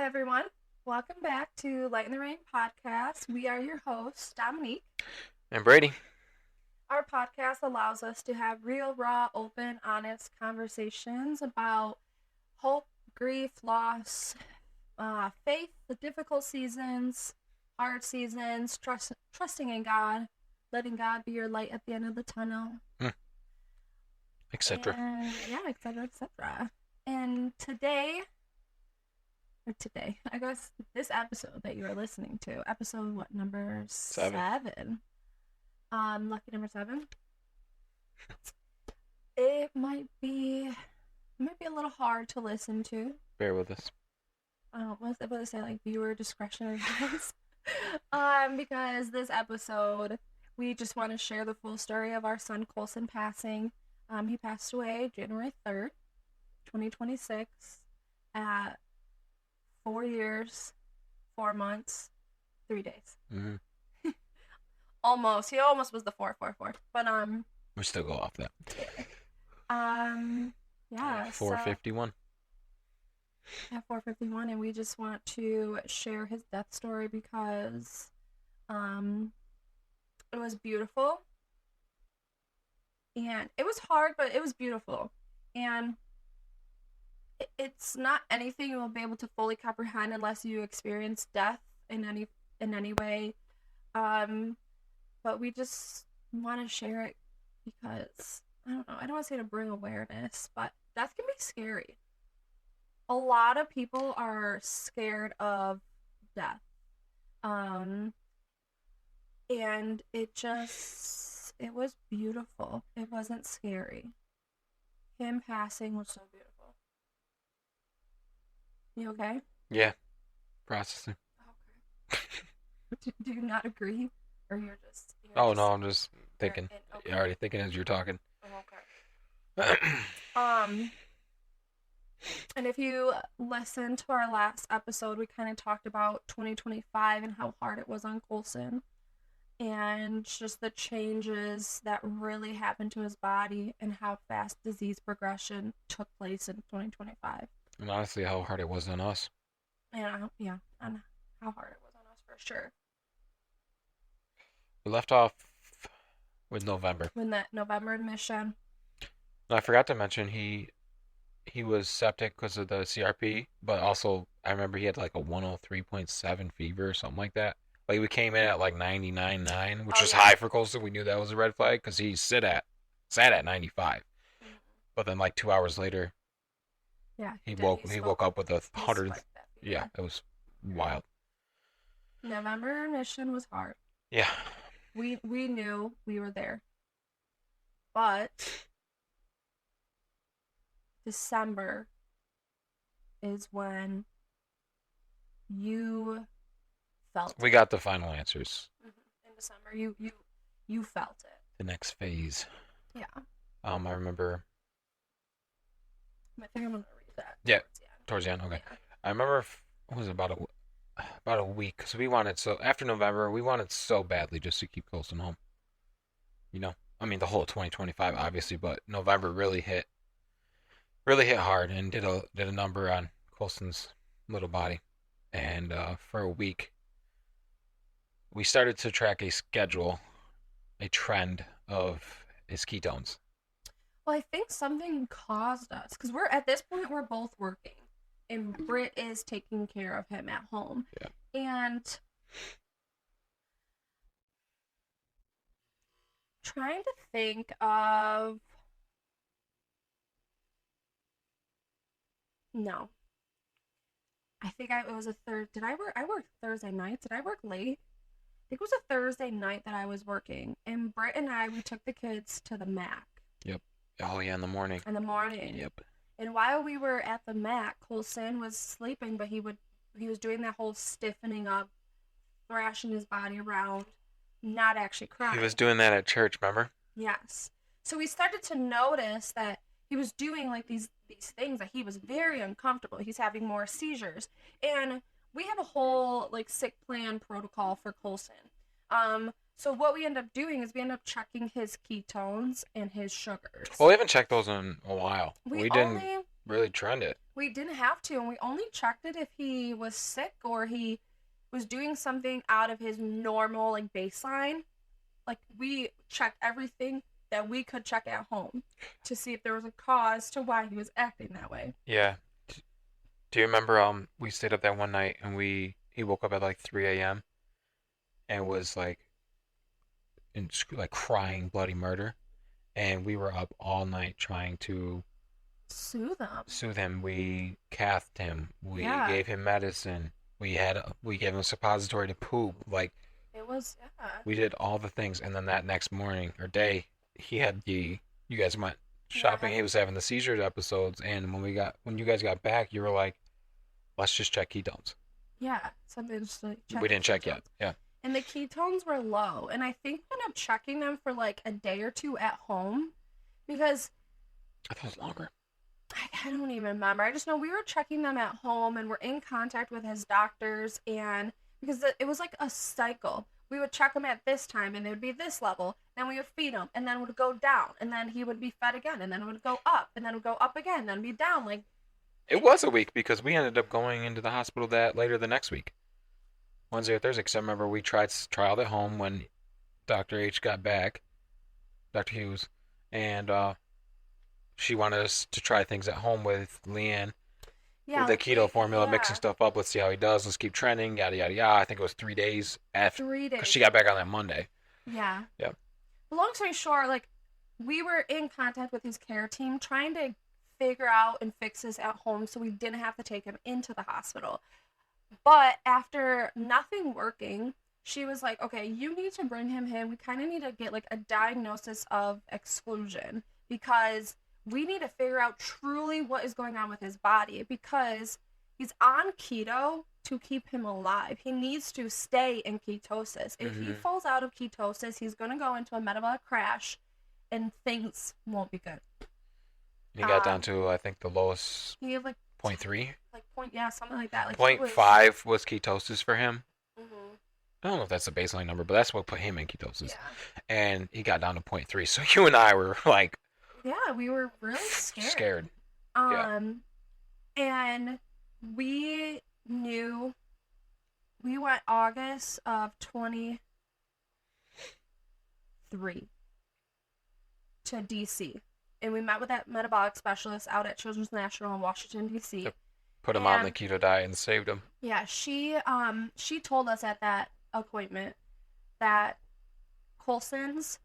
everyone. Welcome back to Light in the Rain podcast. We are your hosts, Dominique. And Brady. Our podcast allows us to have real, raw, open, honest conversations about hope, grief, loss, faith, the difficult seasons, hard seasons, trusting in God, letting God be your light at the end of the tunnel, etc. etc., etc. And today, I guess this episode that you are listening to, episode number 7? Lucky number 7. It might be a little hard to listen to. Bear with us. What was I say? Like viewer discretion advised. Because this episode, we just want to share the full story of our son Koleson passing. He passed away January 3rd, 2026, at 4 years, 4 months, 3 days. Mm-hmm. Almost. He almost was the 444. But we still go off that. Yeah. 451. Yeah, 451, and we just want to share his death story because it was beautiful. And it was hard, but it was beautiful. And it's not anything you will be able to fully comprehend unless you experience death in any way. But we just want to share it because, I don't know, I don't want to say to bring awareness, but death can be scary. A lot of people are scared of death. And it was beautiful. It wasn't scary. Him passing was so beautiful. You okay? Yeah. Processing. Okay. Do you not agree? Or you're just... No, I'm just thinking. Okay. You're already thinking as you're talking. Oh, okay. And if you listened to our last episode, we kind of talked about 2025 and how hard it was on Koleson. And just the changes that really happened to his body and how fast disease progression took place in 2025. And honestly, how hard it was on us. And how hard it was on us for sure. We left off with November. When that November admission. And I forgot to mention he was septic because of the CRP, but also I remember he had like a 103.7 fever or something like that. Like we came in at like 99.9, which was high for Koleson. We knew that was a red flag because he sat at 95. Mm-hmm. But then like 2 hours later, he woke up with 100. Yeah, it was wild. November admission was hard. Yeah. We knew we were there. But December is when you felt we got the final answers. In December, you felt it. The next phase. Yeah. I remember. I think I'm gonna read that. Yeah. Towards the end. Okay. Yeah. I remember. It was about a week because we wanted after November we wanted so badly just to keep Koleson home. You know, I mean the whole 2025 obviously, but November really hit hard and did a number on Koleson's little body, and for a week we started to track a trend of his ketones. Well, I think something caused us because at this point we're both working. And Britt is taking care of him at home. Yeah. And trying to think of... No. I think it was a third... I worked Thursday nights. Did I work late? I think it was a Thursday night that I was working. And Britt and we took the kids to the Mac. Yep. Oh, yeah, in the morning. Yep. And while we were at the Mac, Koleson was sleeping, but he was doing that whole stiffening up, thrashing his body around, not actually crying. He was doing that at church, remember? Yes. So we started to notice that he was doing like these things that he was very uncomfortable. He's having more seizures. And we have a whole like sick plan protocol for Koleson. So what we end up doing is we end up checking his ketones and his sugars. Well, we haven't checked those in a while. We didn't. really trended. We didn't have to, and we only checked it if he was sick or he was doing something out of his normal like baseline. Like we checked everything that we could check at home to see if there was a cause to why he was acting that way. Yeah. Do you remember we stayed up that one night and he woke up at like 3 a.m. and was like crying bloody murder, and we were up all night trying to Soothe him. soothe him. We cathed him. We Yeah. gave him medicine. We gave him a suppository to poop. Like It was, yeah. we did all the things, and then that next morning or day, he had you guys went shopping. Yeah. He was having the seizure episodes, and when you guys got back, you were like, let's just check ketones. Yeah. Something just like check We didn't check ketones. yet. Yeah. And the ketones were low. And I think we ended up checking them for like a day or two at home because I thought it was longer. I don't even remember. I just know we were checking them at home and we're in contact with his doctors. And because it was like a cycle, we would check him at this time and it would be this level. Then we would feed him and then it would go down. And then he would be fed again. And then it would go up. And then it would go up again. And then be down. Like, It was a week because we ended up going into the hospital that later the next week, Wednesday or Thursday. Because I remember we trialed at home when Dr. H got back, Dr. Hughes, and she wanted us to try things at home with Leanne, yeah, with the like keto formula, yeah. mixing stuff up. Let's see how he does. Let's keep trending. Yada yada yada. I think it was 3 days after 3 days. because she got back on that Monday. Yeah. Yeah. Long story short, like we were in contact with his care team trying to figure out and fix this at home so we didn't have to take him into the hospital. But after nothing working, she was like, okay, you need to bring him in. We kind of need to get like a diagnosis of exclusion because we need to figure out truly what is going on with his body because he's on keto to keep him alive. He needs to stay in ketosis. If he falls out of ketosis, he's going to go into a metabolic crash and things won't be good. He got down to, I think, the lowest He had like 0.3. like point, yeah, something like that. Like 0.5 was ketosis for him. Mm-hmm. I don't know if that's the baseline number, but that's what put him in ketosis. Yeah. And he got down to 0.3. So you and I were like, yeah, we were really scared. Yeah. And we knew we went August of 23 to DC. And we met with that metabolic specialist out at Children's National in Washington, D.C. Yep. Put him on the keto diet and saved him. Yeah, she told us at that appointment that Koleson's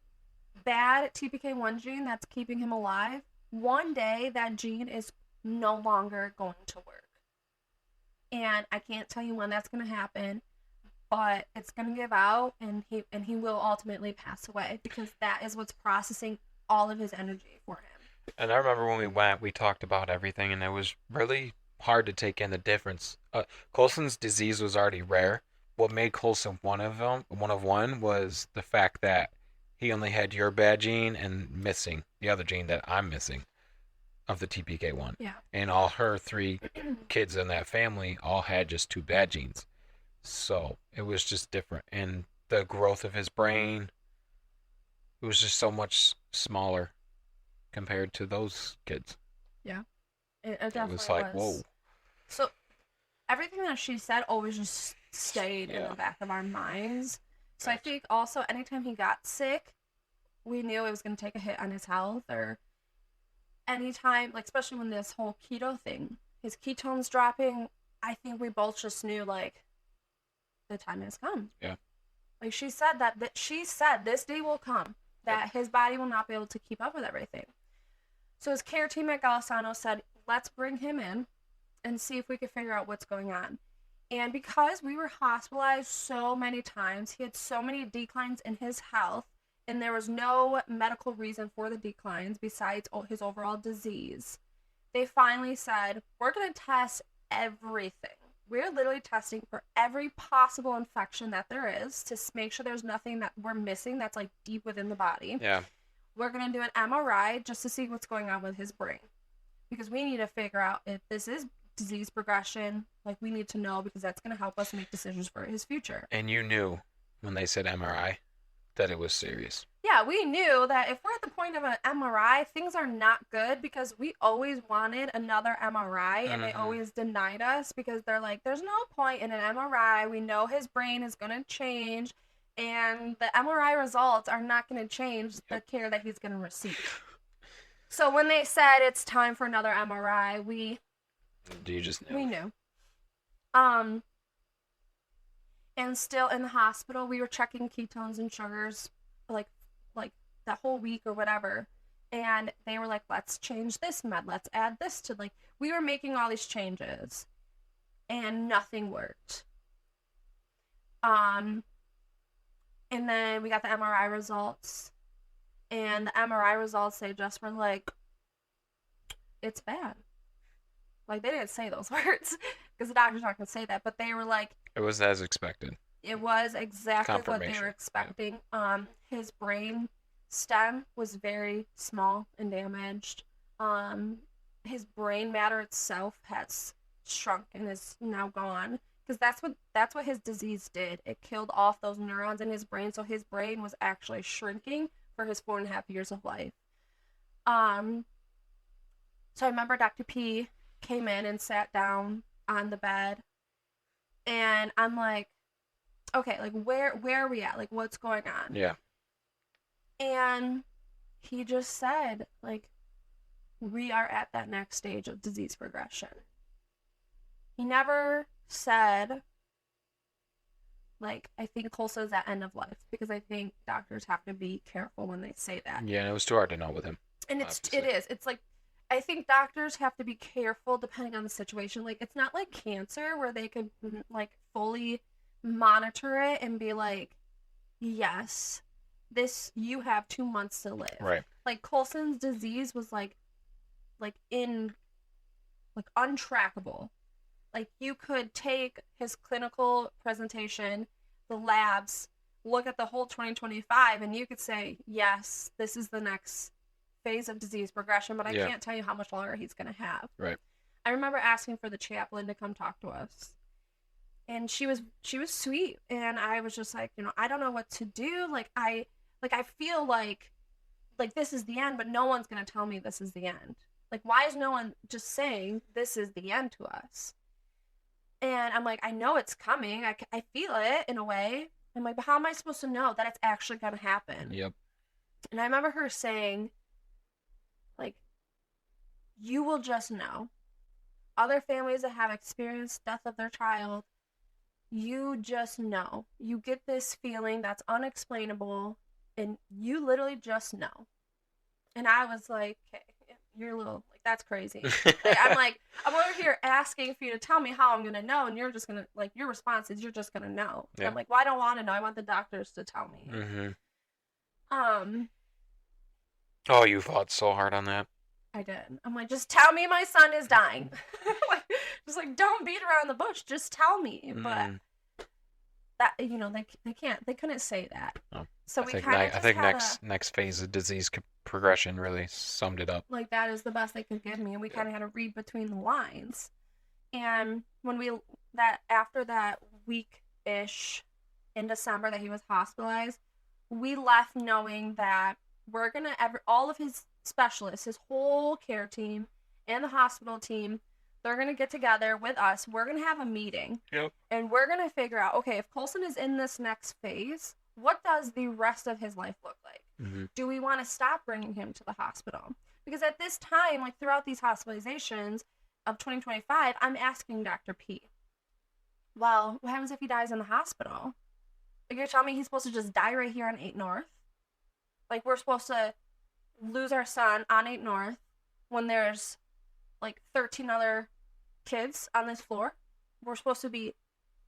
bad TPK1 gene that's keeping him alive, one day that gene is no longer going to work. And I can't tell you when that's going to happen, but it's going to give out and he will ultimately pass away because that is what's processing all of his energy for him. And I remember when we went, we talked about everything, and it was really hard to take in the difference. Colson's disease was already rare. What made Koleson one of one was the fact that he only had your bad gene and missing the other gene that I'm missing of the TPK1. Yeah. And all her 3 kids in that family all had just 2 bad genes. So it was just different. And the growth of his brain, it was just so much smaller compared to those kids. Yeah. It definitely was like, whoa. So everything that she said always just stayed in the back of our minds. So I think also anytime he got sick, we knew it was going to take a hit on his health, or anytime, like especially when this whole keto thing, his ketones dropping, I think we both just knew like the time has come. Yeah. Like she said that she said this day will come that his body will not be able to keep up with everything. So his care team at Koleson said, let's bring him in and see if we can figure out what's going on. And because we were hospitalized so many times, he had so many declines in his health, and there was no medical reason for the declines besides his overall disease. They finally said, we're going to test everything. We're literally testing for every possible infection that there is to make sure there's nothing that we're missing that's like deep within the body. Yeah. We're going to do an MRI just to see what's going on with his brain. Because we need to figure out if this is disease progression. Like, we need to know because that's going to help us make decisions for his future. And you knew when they said MRI. that it was serious. Yeah, we knew that if we're at the point of an MRI, things are not good because we always wanted another MRI and they always denied us because they're like, there's no point in an MRI. We know his brain is going to change and the MRI results are not going to change the care that he's going to receive. So when they said it's time for another MRI, we knew. And still in the hospital, we were checking ketones and sugars like that whole week or whatever. And they were like, let's change this med. Let's add this to we were making all these changes and nothing worked. And then we got the MRI results and the MRI results, they just were like, it's bad. Like, they didn't say those words because the doctor's not going to say that, but they were like, it was as expected. It was exactly what they were expecting. His brain stem was very small and damaged. His brain matter itself has shrunk and is now gone because that's what his disease did. It killed off those neurons in his brain, so his brain was actually shrinking for his 4.5 years of life. So I remember Dr. P came in and sat down on the bed, and I'm like, okay, like where are we at? Like, what's going on? Yeah. And he just said, like, we are at that next stage of disease progression. He never said, like, I think Koleson's at end of life, because I think doctors have to be careful when they say that. Yeah, and it was too hard to know with him. And it is. It's like, I think doctors have to be careful depending on the situation. Like, it's not like cancer where they could, like, fully monitor it and be like, yes, you have 2 months to live. Right. Like, Koleson's disease was untrackable. Like, you could take his clinical presentation, the labs, look at the whole 2025, and you could say, yes, this is the next phase of disease progression, but I can't tell you how much longer he's going to have. Right. I remember asking for the chaplain to come talk to us. And she was sweet, and I was just like, I don't know what to do. I feel like this is the end, but no one's going to tell me this is the end. Like, why is no one just saying this is the end to us? And I'm like, I know it's coming. I feel it in a way. I'm like, but how am I supposed to know that it's actually going to happen? Yep. And I remember her saying, like, you will just know. Other families that have experienced death of their child, you just know. You get this feeling that's unexplainable, and you literally just know. And I was like, okay, you're a little, like, that's crazy. I'm over here asking for you to tell me how I'm going to know, and you're just going to, like, your response is you're just going to know. Yeah. I'm like, well, I don't want to know. I want the doctors to tell me. Mm-hmm. Oh, you fought so hard on that. I did. I'm like, just tell me my son is dying. Like, don't beat around the bush. Just tell me. But that, they couldn't say that. Oh. So I think next phase of disease progression really summed it up. Like, that is the best they could give me, and we kind of had to read between the lines. And after that week-ish in December that he was hospitalized, we left knowing that we're gonna all of his specialists, his whole care team, and the hospital team, they're gonna get together with us. We're gonna have a meeting. Yep. And we're gonna figure out, okay, if Koleson is in this next phase, what does the rest of his life look like? Mm-hmm. Do we want to stop bringing him to the hospital? Because at this time, like, throughout these hospitalizations of 2025, I'm asking Dr. P, well, what happens if he dies in the hospital? Like, you're telling me he's supposed to just die right here on 8 North? Like, we're supposed to lose our son on 8 North when there's, like, 13 other kids on this floor? We're supposed to be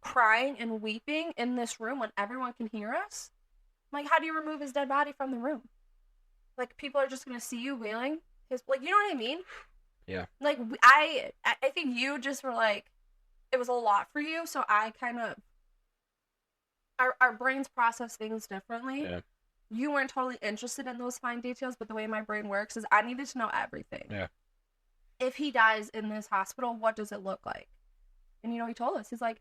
crying and weeping in this room when everyone can hear us? Like, how do you remove his dead body from the room? Like, people are just going to see you wailing his, like, you know what I mean? Yeah. Like, I think you just were like, it was a lot for you, so I kind of, our brains process things differently. Yeah. You weren't totally interested in those fine details, but the way my brain works is I needed to know everything. Yeah. If he dies in this hospital, what does it look like? And he told us, he's like,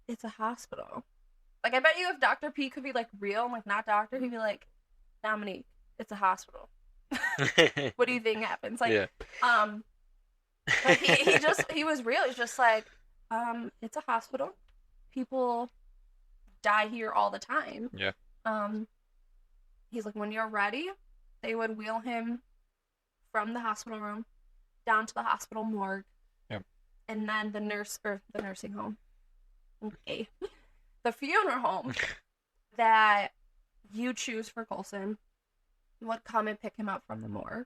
it's a hospital. Like, I bet you if Dr. P could be, like, real and, like, not doctor, he'd be like, Dominique, it's a hospital. What do you think happens? Like, Yeah. But he was real. He's just like, it's a hospital. People die here all the time. Yeah. He's like, when you're ready, they would wheel him from the hospital room down to the hospital morgue. Yep. And then the nursing home. Okay. The funeral home that you choose for Koleson would come and pick him up from the morgue.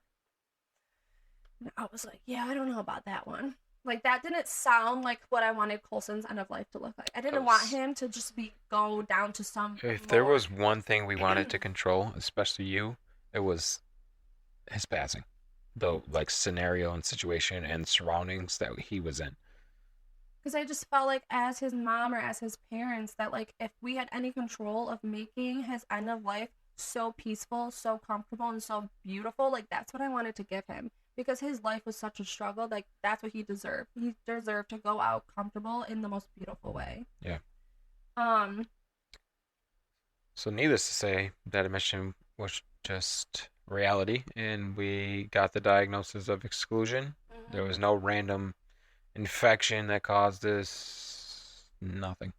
And I was like, yeah, I don't know about that one. Like, that didn't sound like what I wanted Koleson's end of life to look like. I didn't want him to just go down to some. If there was one thing we wanted to control, especially you, it was his passing. The, like, scenario and situation and surroundings that he was in. Because I just felt like, as his mom or as his parents, that, like, if we had any control of making his end of life so peaceful, so comfortable, and so beautiful, like, that's what I wanted to give him. Because his life was such a struggle, like, that's what he deserved. He deserved to go out comfortable in the most beautiful way. Yeah. So needless to say, that admission was just reality, and we got the diagnosis of exclusion. Mm-hmm. There was no random infection that caused this. Nothing.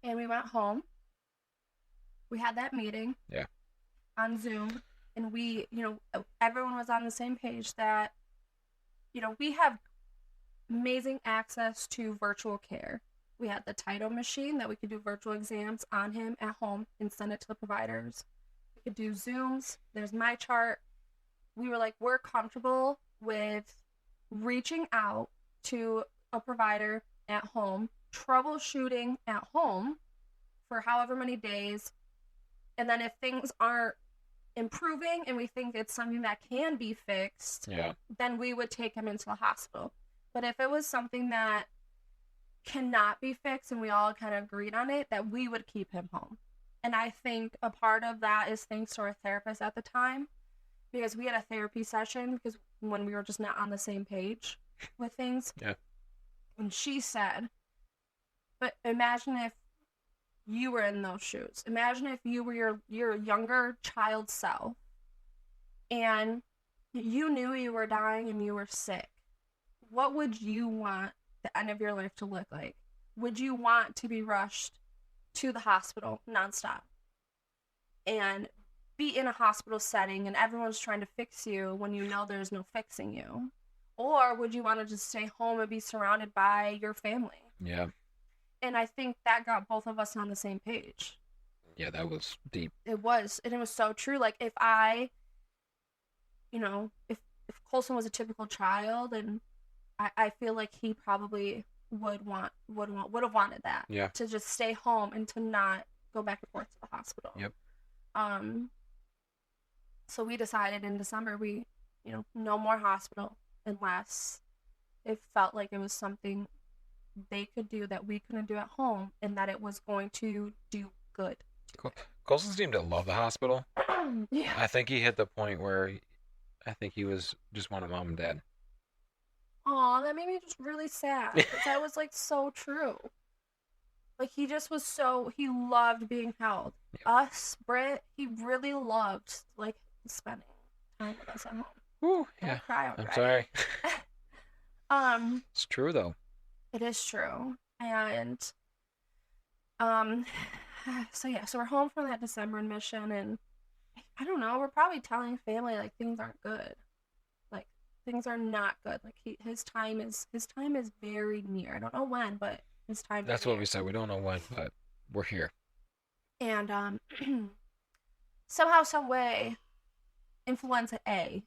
And we went home. We had that meeting. Yeah. On Zoom. And we, everyone was on the same page that, we have amazing access to virtual care. We had the Title machine that we could do virtual exams on him at home and send it to the providers. We could do Zooms. There's my chart. We were like, we're comfortable with reaching out to a provider at home, troubleshooting at home for however many days. And then if things aren't improving and we think it's something that can be fixed, then we would take him into the hospital. But if it was something that cannot be fixed and we all kind of agreed on it, that we would keep him home. And I think a part of that is thanks to our therapist at the time, because we had a therapy session because when we were just not on the same page with things. Yeah. And she said, but imagine if you were in those shoes. Imagine if you were your younger child self and you knew you were dying and you were sick. What would you want the end of your life to look like? Would you want to be rushed to the hospital nonstop and be in a hospital setting and everyone's trying to fix you when you know there's no fixing you? Or would you want to just stay home and be surrounded by your family? Yeah. And I think that got both of us on the same page. Yeah, that was deep. It was. And it was so true. Like, if if Koleson was a typical child, and I feel like he probably would have wanted that. Yeah. To just stay home and to not go back and forth to the hospital. Yep. So we decided in December no more hospital unless it felt like it was something they could do that we couldn't do at home, and that it was going to do good. Koleson seemed to love the hospital. Yeah. I think he hit the point where I think he was just wanted mom and dad. Aw, that made me just really sad, because that was like so true. Like, he just was he loved being held. Yeah. Us, Britt, he really loved like spending time with us at home. Ooh, yeah. I'm sorry. It's true though. It is true. And so we're home from that December admission, and I don't know, we're probably telling family like things aren't good. Like, things are not good. Like, his time is very near. I don't know when, but his time That's what we said. We don't know when, but we're here. And somehow, some way, influenza A.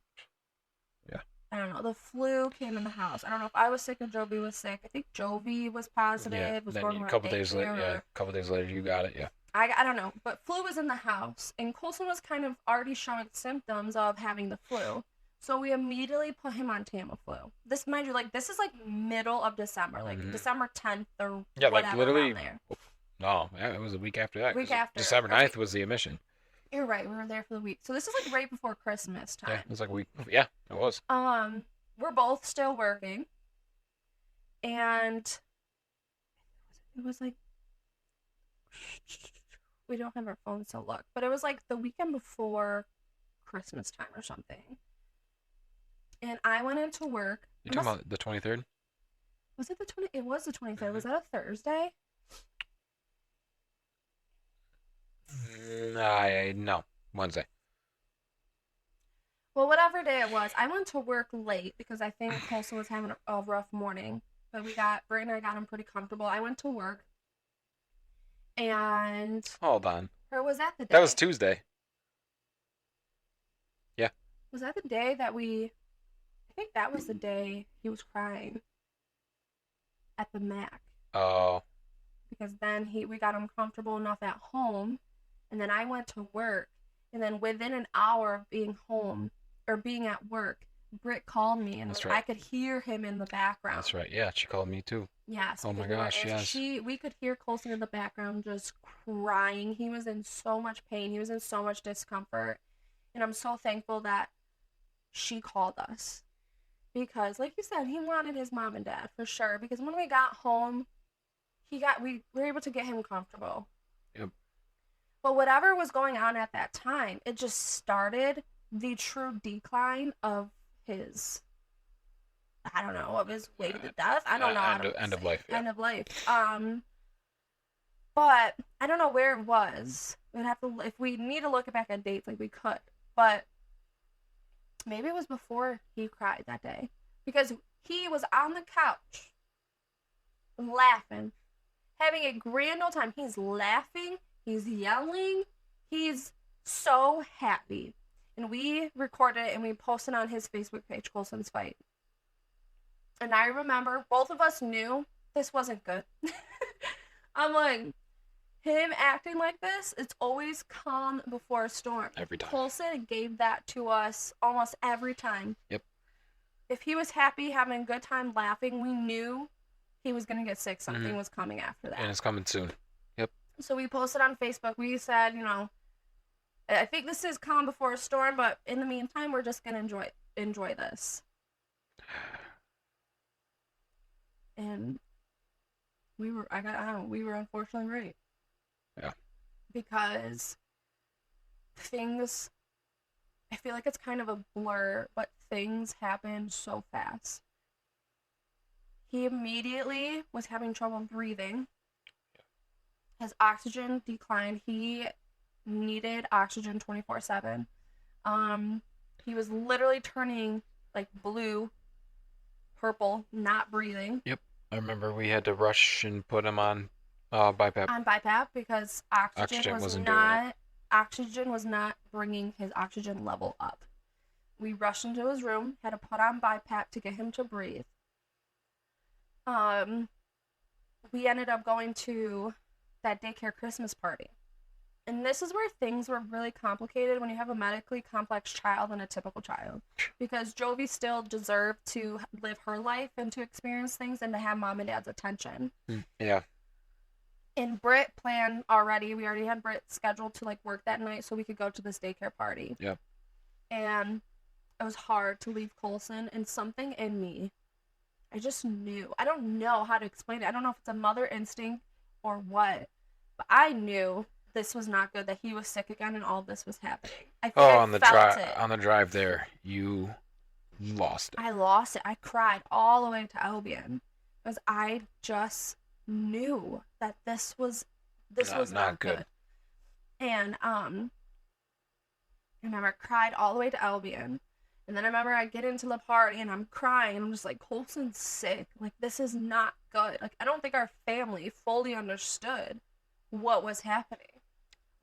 Yeah. I don't know. The flu came in the house. I don't know if I was sick or Jovi was sick. I think Jovi was positive. Yeah. Was then going a couple days later. Yeah. A couple days later, you got it. Yeah. I don't know, but flu was in the house, and Koleson was kind of already showing symptoms of having the flu. So we immediately put him on Tamiflu. This, mind you, like, this is like middle of December, like December 10th or whatever. Like literally. There. No, it was a week after that. Week after. December 9th was the admission. You're right. We were there for the week. So this is like right before Christmas time. Yeah, it was like a week. Yeah, it was. We're both still working, and it was like We don't have our phones to look, but it was like the weekend before Christmas time or something. And I went into work. You talking about the 23rd? Was it the 20? It was the 23rd. Was that a Thursday? No, Wednesday. Well, whatever day it was, I went to work late because I think Koleson was having a rough morning. But Britt and I got him pretty comfortable. I went to work, and Hold on. or was that the day? That was Tuesday. Yeah. Was that the day that we? I think that was the day he was crying at the Mac. Oh. Because then we got him comfortable enough at home, and then I went to work, and then within an hour of being home or being at work, Britt called me, and That's right. I could hear him in the background. That's right. Yeah, she called me too. Yes. Oh my gosh, yes. We could hear Koleson in the background just crying. He was in so much pain. He was in so much discomfort. And I'm so thankful that she called us. Because, like you said, he wanted his mom and dad for sure. Because when we got home, we were able to get him comfortable. Yep. But whatever was going on at that time, it just started the true decline of his, I don't know, of his way to death. I don't know. End of life. Yeah. End of life. But I don't know where it was. We'd have to, if we need to look back at dates, like we could. But maybe it was before he cried that day. Because he was on the couch, laughing, having a grand old time. He's laughing. He's yelling. He's so happy. And we recorded it and we posted on his Facebook page, Koleson's Fight. And I remember both of us knew this wasn't good. I'm like, him acting like this, it's always calm before a storm. Every time. Koleson gave that to us almost every time. Yep. If he was happy, having a good time, laughing, we knew he was going to get sick. Something was coming after that. And it's coming soon. Yep. So we posted on Facebook. We said, I think this is calm before a storm, but in the meantime, we're just going to enjoy this. And we were unfortunately right. Yeah. Because I feel like it's kind of a blur, but things happen so fast. He immediately was having trouble breathing. His oxygen declined. He needed oxygen 24/7. He was literally turning like blue, purple, not breathing. Yep. I remember we had to rush and put him on BiPAP. On BiPAP because oxygen was not bringing his oxygen level up. We rushed into his room, had to put on BiPAP to get him to breathe. We ended up going to that daycare Christmas party. And this is where things were really complicated when you have a medically complex child and a typical child. Because Jovi still deserved to live her life and to experience things and to have mom and dad's attention. Yeah. And Britt planned already. We already had Britt scheduled to work that night so we could go to this daycare party. Yep. And it was hard to leave Koleson, and something in me, I just knew. I don't know how to explain it. I don't know if it's a mother instinct or what, but I knew this was not good, that he was sick again and all this was happening. I on the drive there, you lost it. I lost it. I cried all the way to Albion because I just knew that this was not good. And I remember I cried all the way to Albion. And then I remember I get into the party and I'm crying and I'm just like, Koleson's sick. This is not good. I don't think our family fully understood what was happening.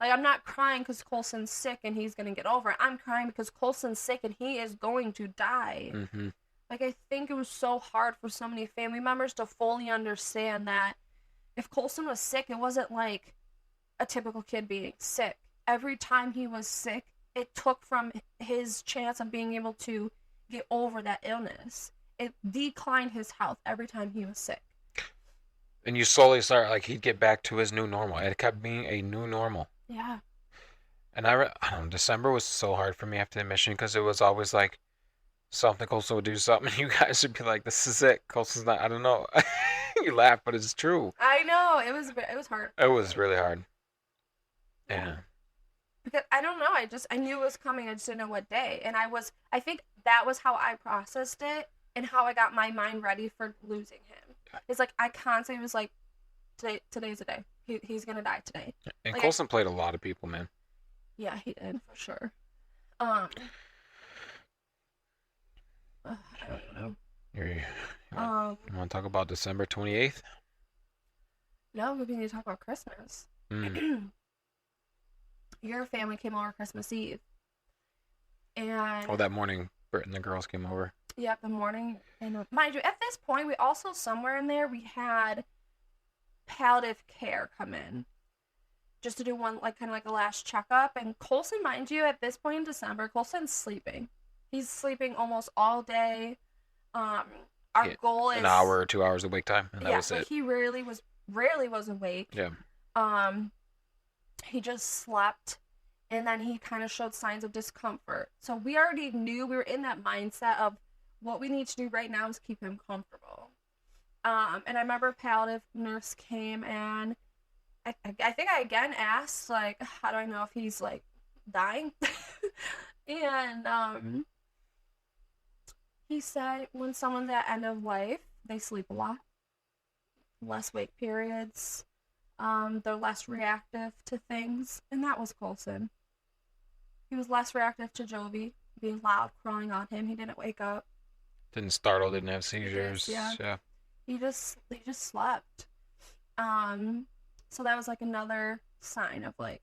I'm not crying because Koleson's sick and he's going to get over it. I'm crying because Koleson's sick and he is going to die. Mm-hmm. I think it was so hard for so many family members to fully understand that if Koleson was sick, it wasn't like a typical kid being sick. Every time he was sick, it took from his chance of being able to get over that illness. It declined his health every time he was sick. And you slowly start, he'd get back to his new normal. It kept being a new normal. Yeah. And I don't know, December was so hard for me after the mission because it was always something, Koleson would do something, and you guys would be like, this is it. Koleson's not, I don't know. You laugh, but it's true. I know it was hard. It was really hard. Yeah. Because I don't know, I knew it was coming. I just didn't know what day, and I think that was how I processed it and how I got my mind ready for losing him. It's like I constantly was like, today's the day. He's gonna die today. And Like Coulson played a lot of people, man. yeah, he did for sure. Um, I don't know. You Um, want to talk about December 28th? no, we need to talk about Christmas. Mm. Your family came over Christmas Eve, and Oh, that morning, Britt and the girls came over. yeah, the morning. And mind you, at this point, we also somewhere in there we had palliative care come in just to do one like kind of like a last checkup. And Coulson, mind you, at this point in December, Coulson's sleeping. He's sleeping almost all day. Um, our Yeah, goal is an hour or 2 hours of wake time, and that was like it. he rarely was awake. Yeah. Um, he just slept, and then he kind of showed signs of discomfort. So we already knew, we were in that mindset of what we need to do right now is keep him comfortable. And I remember palliative nurse came, and I think I again asked, like, how do I know if he's like dying? And he said when someone's at end of life, they sleep a lot, less wake periods, they're less reactive to things, and that was Coulson. He was less reactive to Jovi being loud, crawling on him. He didn't wake up. Didn't startle, didn't have seizures. Yeah. He just slept. So that was like another sign of like,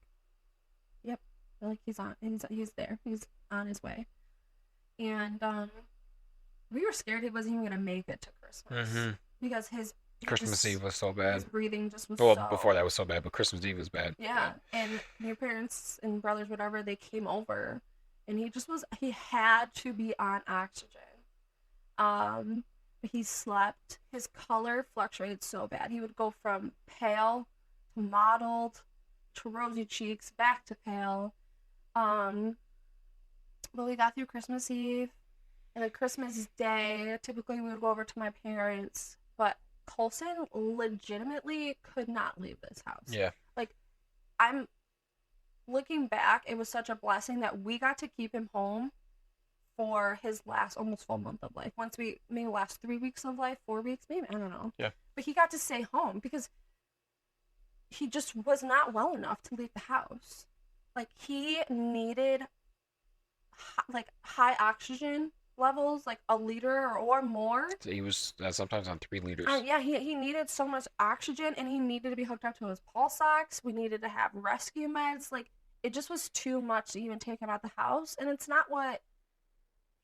yep, like he's there. He's on his way. And we were scared he wasn't even gonna make it to Christmas. Mm-hmm. Because Christmas Eve was so bad. His breathing just was before that was so bad, but Christmas Eve was bad. Yeah. And your parents and brothers, whatever, they came over, and he had to be on oxygen. He slept. His color fluctuated so bad. He would go from pale to mottled to rosy cheeks, back to pale. But we got through Christmas Eve, and then Christmas Day, typically we would go over to my parents, but Coulson legitimately could not leave this house. Yeah. Like, I'm looking back, it was such a blessing that we got to keep him home for his last almost full month of life. Maybe last 3 weeks of life, 4 weeks, maybe, I don't know. Yeah. But he got to stay home because he just was not well enough to leave the house. Like, he needed high oxygen levels, like a liter or more. So he was sometimes on 3 liters. Yeah, he needed so much oxygen, and he needed to be hooked up to his pulse ox. We needed to have rescue meds. Like, it just was too much to even take him out the house, and it's not what...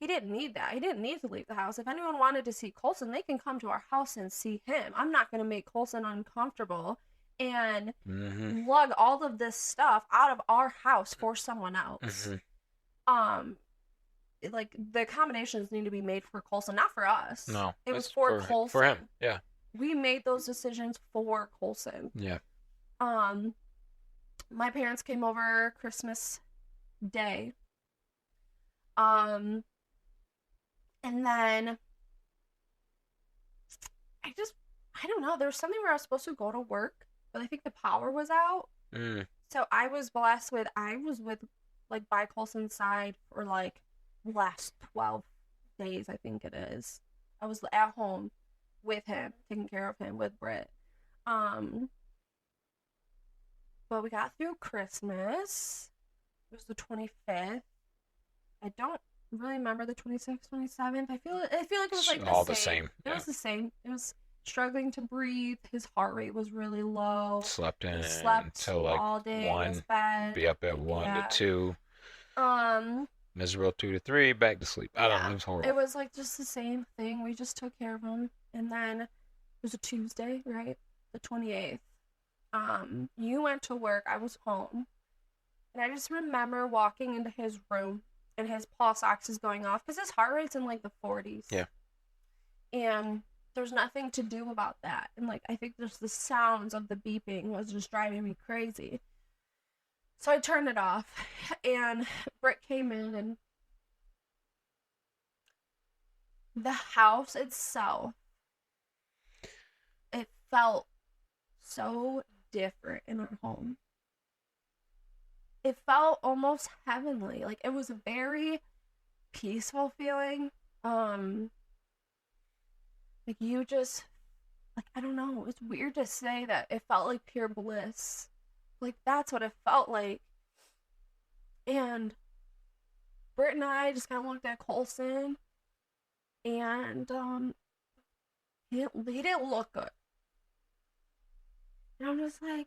He didn't need that. He didn't need to leave the house. If anyone wanted to see Coulson, they can come to our house and see him. I'm not going to make Coulson uncomfortable and lug all of this stuff out of our house for someone else. Like, the accommodations need to be made for Coulson, not for us. No, it was for Coulson. For him, yeah. We made those decisions for Coulson. Yeah. My parents came over Christmas Day. And then I don't know, there was something where I was supposed to go to work, but I think the power was out. So I was with like by Coulson's side for like the last 12 days, I think it is. I was at home with him, taking care of him with Britt. But we got through Christmas. It was the 25th. I don't really remember the 26th, 27th. I feel like it was like all the same. It was the same. It was struggling to breathe. His heart rate was really low. Slept until like all day 1. in his bed. Be up at 1 to 2. Miserable 2 to 3. Back to sleep. I don't know. It was horrible. It was like just the same thing. We just took care of him, and then it was a Tuesday, right? The 28th. You went to work. I was home, and I just remember walking into his room. And his pulse ox is going off because his heart rate's in like the 40s. Yeah. And there's nothing to do about that. And like, I think just the sounds of the beeping was just driving me crazy. So I turned it off, and Britt came in, and the house itself, it felt so different in our home. It felt almost heavenly. Like, it was a very peaceful feeling. Like, you just, like, I don't know, it's weird to say that it felt like pure bliss. Like, that's what it felt like. And Britt and I just kind of looked at Koleson, and he didn't look good. And I'm just like,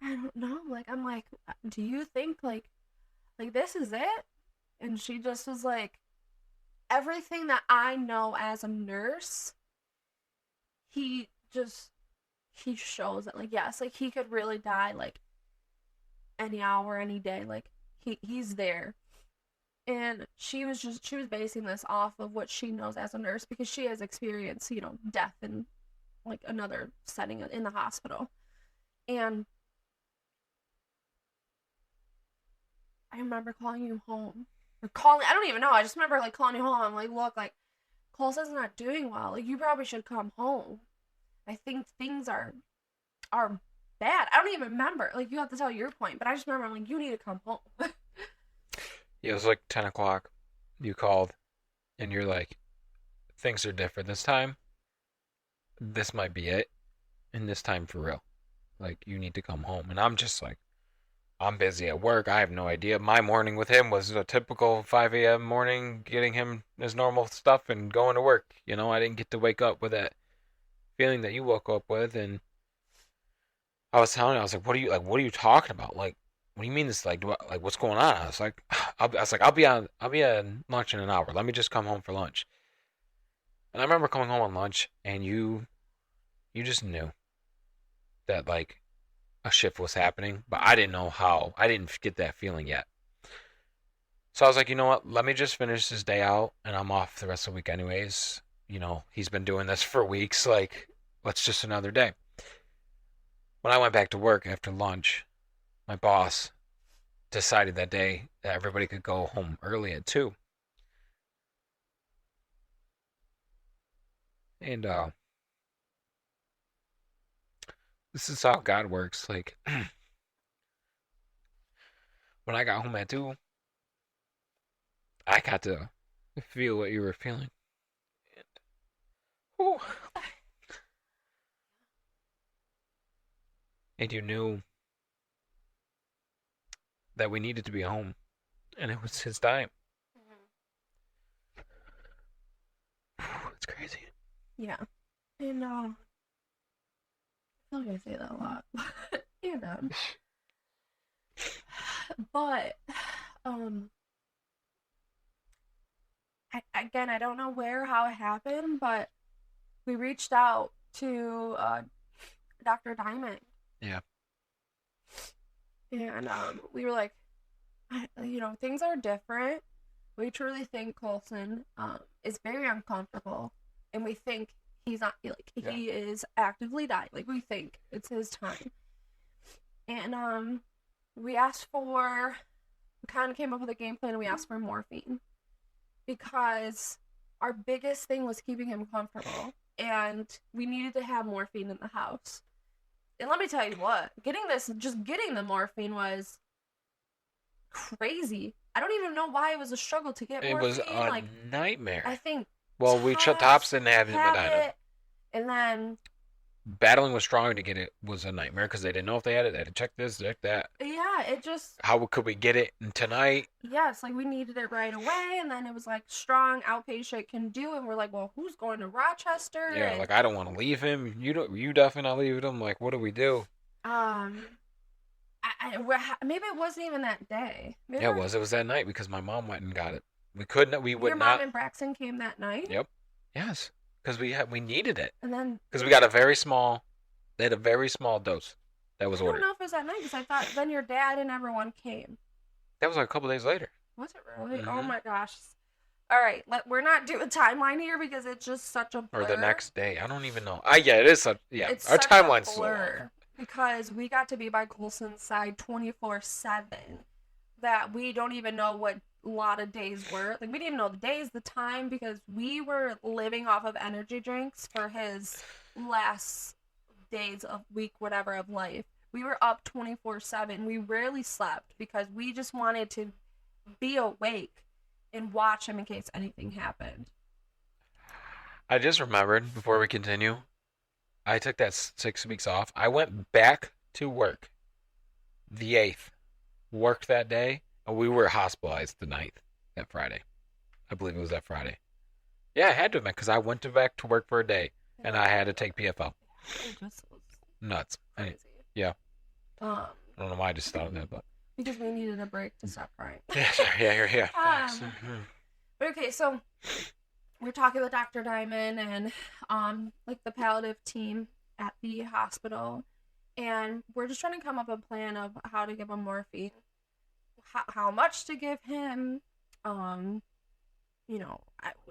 I don't know. Like, I'm like, do you think like this is it? And she just was like, everything that I know as a nurse, he just he shows it. Like, yes, like he could really die like any hour, any day. Like, he's there. And she was basing this off of what she knows as a nurse, because she has experienced, death in like another setting in the hospital. And I remember calling you home. Or calling, I don't even know. I just remember like calling you home. I'm like, look, like Cole's not doing well. Like, you probably should come home. I think things are bad. I don't even remember. Like, you have to tell your point, but I just remember I'm like, you need to come home. It was like 10 o'clock. You called, and you're like, things are different this time. This might be it, and this time for real. Like, you need to come home. And I'm just like, I'm busy at work. I have no idea. My morning with him was a typical 5 a.m. morning, getting him his normal stuff and going to work. I didn't get to wake up with that feeling that you woke up with. And I was telling you, I was like, what are you talking about? Like, what do you mean this? Like, what's going on? I was like, I'll be on lunch in an hour. Let me just come home for lunch. And I remember coming home on lunch, and you just knew that like a shift was happening, but I didn't know how. I didn't get that feeling yet. So I was like, you know what? Let me just finish this day out, and I'm off the rest of the week anyways. He's been doing this for weeks. Like, let's just another day. When I went back to work after lunch, my boss decided that day that everybody could go home early at 2. And this is how God works. Like, when I got home at 2, I got to feel what you were feeling. And, whew, and you knew that we needed to be home, and it was his time. It's crazy. Yeah. And I feel like I say that a lot. And but I don't know how it happened, but we reached out to Dr. Diamond. Yeah. And we were like, things are different. We truly think Koleson is very uncomfortable, and we think he's not, like, he is actively dying. Like, we think it's his time. And we kind of came up with a game plan, and we asked for morphine, because our biggest thing was keeping him comfortable, and we needed to have morphine in the house. And let me tell you what, getting the morphine was crazy. I don't even know why it was a struggle to get morphine. It was a nightmare. I think. Well, Tops didn't have it in Medina. And then battling with Strong to get it was a nightmare, because they didn't know if they had it. They had to check this, check that. Yeah, it just. How could we get it tonight? Yes, like, we needed it right away, and then it was like, Strong outpatient can do, and we're like, well, who's going to Rochester? Yeah, and, like, I don't want to leave him. You definitely not leaving him. Like, what do we do? Maybe it wasn't even that day. Maybe it was. It was that night, because my mom went and got it. We couldn't. We would not. Your mom and Braxton came that night. Yep. Yes, because we needed it. And then because we got a very small. They had a very small dose that was ordered. I don't know if it was that night, because I thought then your dad and everyone came. That was like a couple days later. Was it really? Mm-hmm. Oh my gosh. All right, we're not doing a timeline here, because it's just such a blur. Or the next day. I don't even know. Yeah, it is such. Yeah, it's our such timeline's a blur, because we got to be by Colson's side 24/7. That we don't even know what a lot of days were. Like, we didn't even know the days, the time, because we were living off of energy drinks for his last days of week, whatever, of life. We were up 24/7. We rarely slept because we just wanted to be awake and watch him in case anything happened. I just remembered before we continue, I took that 6 weeks off. I went back to work the 8th, worked that day, and we were hospitalized the 9th, that Friday. I believe it was that Friday. Yeah, I had to have been because I went back to work for a day and I had to take PFL. It just was Nuts. crazy. Yeah. Um, I don't know why I just thought of that, but. Because we needed a break to stop crying. Yeah. But okay, so we're talking with Dr. Diamond and like the palliative team at the hospital, and we're just trying to come up with a plan of how to give him morphine, how much to give him,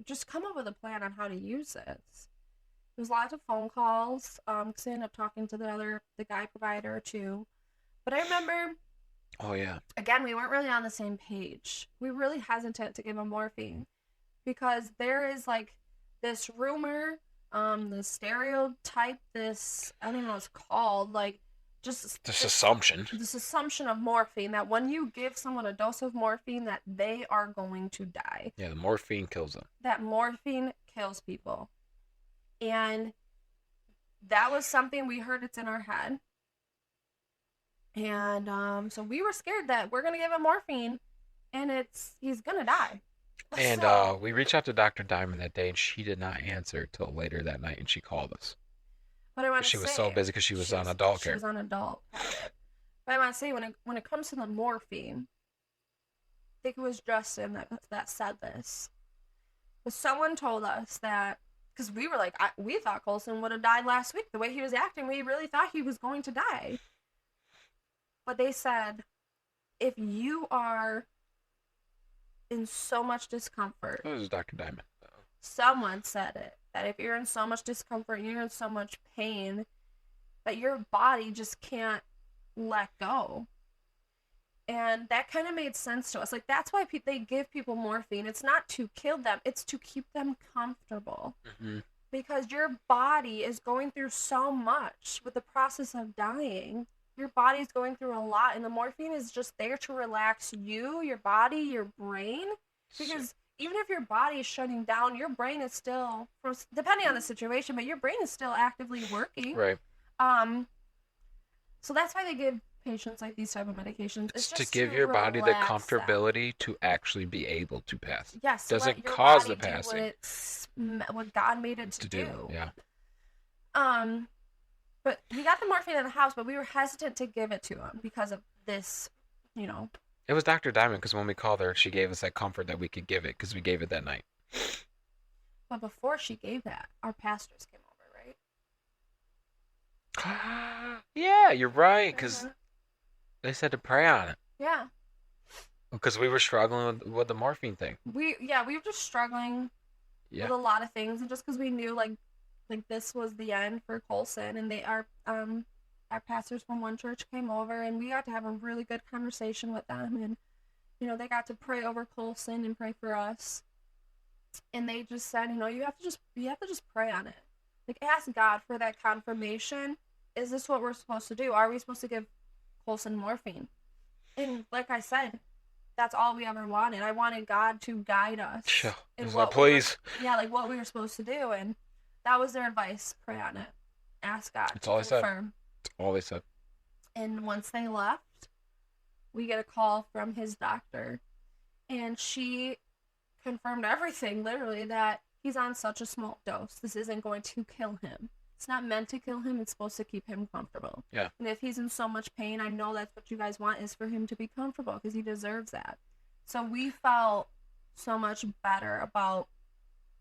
just come up with a plan on how to use this. There's lots of phone calls, because I ended up talking to the guy provider too. But I remember, oh yeah, again, we weren't really on the same page. We were really hesitant to give him morphine because there is like this rumor, this stereotype, this, I don't even know what it's called, like just this assumption. This assumption of morphine that when you give someone a dose of morphine that they are going to die. Yeah, the morphine kills them. That morphine kills people. And that was something we heard, it's in our head. And so we were scared that we're going to give him morphine and he's going to die. And we reached out to Dr. Diamond that day and she did not answer till later that night and she called us. But I want to she say, was so busy because she was on adult care. She was on adult care. But I want to say, when it comes to the morphine, I think it was Justin that said this. But someone told us that, because we were like, we thought Koleson would have died last week. The way he was acting, we really thought he was going to die. But they said, if you are in so much discomfort. It was Dr. Diamond. Someone said it. That if you're in so much discomfort, you're in so much pain, that your body just can't let go. And that kind of made sense to us. Like, that's why they give people morphine. It's not to kill them. It's to keep them comfortable. Mm-hmm. Because your body is going through so much with the process of dying. Your body's going through a lot. And the morphine is just there to relax you, your body, your brain. Because even if your body is shutting down, your brain is still, depending on the situation, but your brain is still actively working. Right. So that's why they give patients like these type of medications. It's just to give your body the comfortability to actually be able to pass. Yes. Doesn't cause the passing. What God made it to do. Yeah. But we got the morphine in the house, but we were hesitant to give it to him because of this, It was Dr. Diamond because when we called her, she gave us that comfort that we could give it because we gave it that night. But before she gave that, our pastors came over, right? Yeah, you're right, because they said to pray on it. Yeah. Because we were struggling with the morphine thing. We were just struggling with a lot of things, and just because we knew like this was the end for Koleson, and our pastors from one church came over, and we got to have a really good conversation with them, and they got to pray over Koleson and pray for us, and they just said, you have to just pray on it, like ask God for that confirmation. Is this what we're supposed to do? Are we supposed to give Koleson morphine? And like I said, that's all we ever wanted. I wanted God to guide us. Sure. Please. Like what we were supposed to do, and that was their advice. Pray on it. Ask God to confirm. That's all they said. And once they left, we get a call from his doctor, and she confirmed everything, literally, that he's on such a small dose. This isn't going to kill him. It's not meant to kill him. It's supposed to keep him comfortable. Yeah. And if he's in so much pain, I know that's what you guys want, is for him to be comfortable, because he deserves that. So we felt so much better about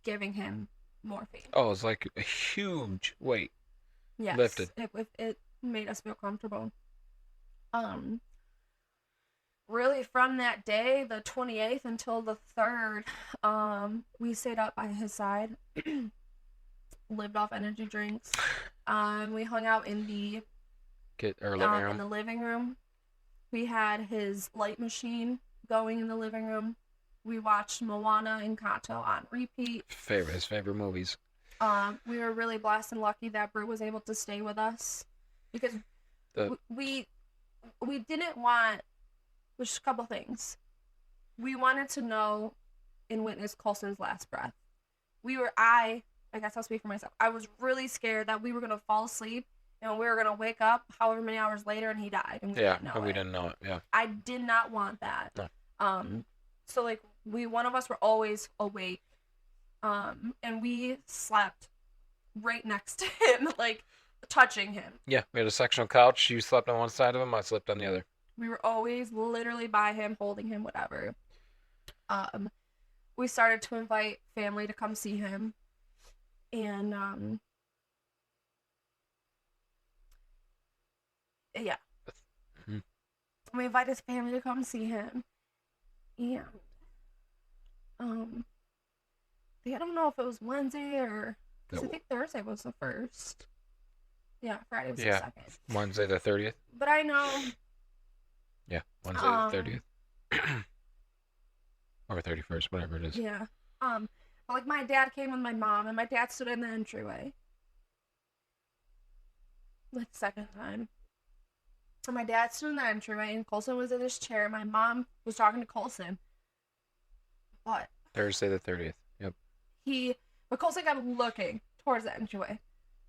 giving him morphine. Oh, it's like a huge weight lifted. It made us feel comfortable. Really, from that day, the 28th, until the 3rd, we stayed up by his side, lived off energy drinks. We hung out in the living room. In the living room. We had his light machine going in the living room. We watched Moana and Kanto on repeat. His favorite movies. We were really blessed and lucky that Brew was able to stay with us because The we didn't want, which a couple things. We wanted to know and witness Colson's last breath. I guess I'll speak for myself. I was really scared that we were gonna fall asleep and we were gonna wake up however many hours later and he died and we didn't know and we it. didn't know it. Yeah. I did not want that. No. So like one of us were always awake, and we slept right next to him, like touching him. Yeah, we had a sectional couch. You slept on one side of him. I slept on the other. We were always literally by him, holding him, whatever. We started to invite family to come see him, and yeah, we invited his family to come see him, and I don't know if it was Wednesday or because I think Thursday was the first. Yeah, Friday was the second. Wednesday the 30th. But I know. Yeah, Wednesday the 30th. Or 31st, whatever it is. Yeah. But like my dad came with my mom, and my dad stood in the entryway. Like second time. So my dad stood in the entryway, and Koleson was in his chair. My mom was talking to Koleson. But Thursday the 30th. Yep. But Koleson kept looking towards the entryway.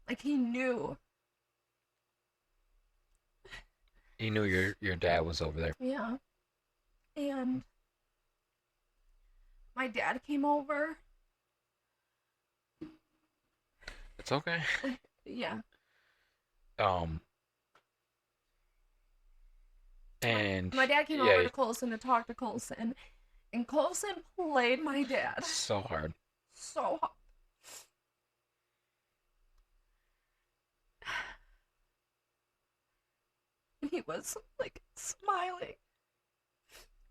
Like he knew. He knew your dad was over there. Yeah. And my dad came over. It's okay. Yeah. And my dad came over to Koleson to talk to Koleson, and Koleson played my dad so hard. So hard. He was like smiling,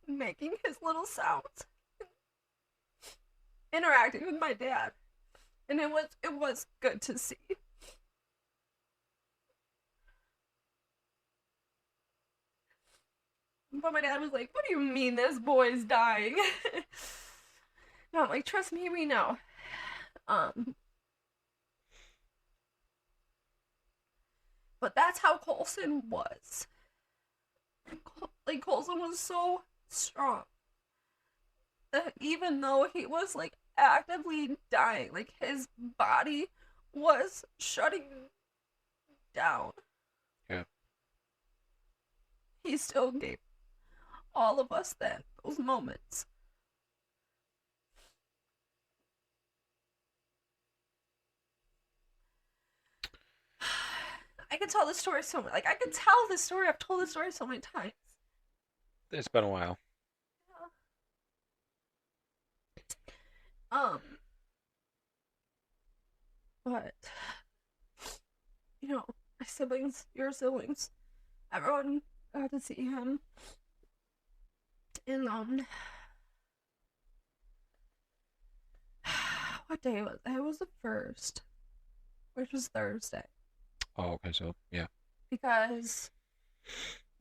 making his little sounds, interacting with my dad, and it was good to see. But my dad was like, "What do you mean this boy's dying?" And I'm like, "Trust me, we know." But that's how Koleson was. Like, Koleson was so strong that even though he was, like, actively dying, like, his body was shutting down. Yeah. He still gave all of us those moments. I could tell this story so much. Like, I could tell this story. I've told this story so many times. It's been a while. Yeah. But, you know, my siblings, your siblings, everyone got to see him. And, what day was it? It was the 1st, which was Thursday. Oh, okay, so, yeah. Because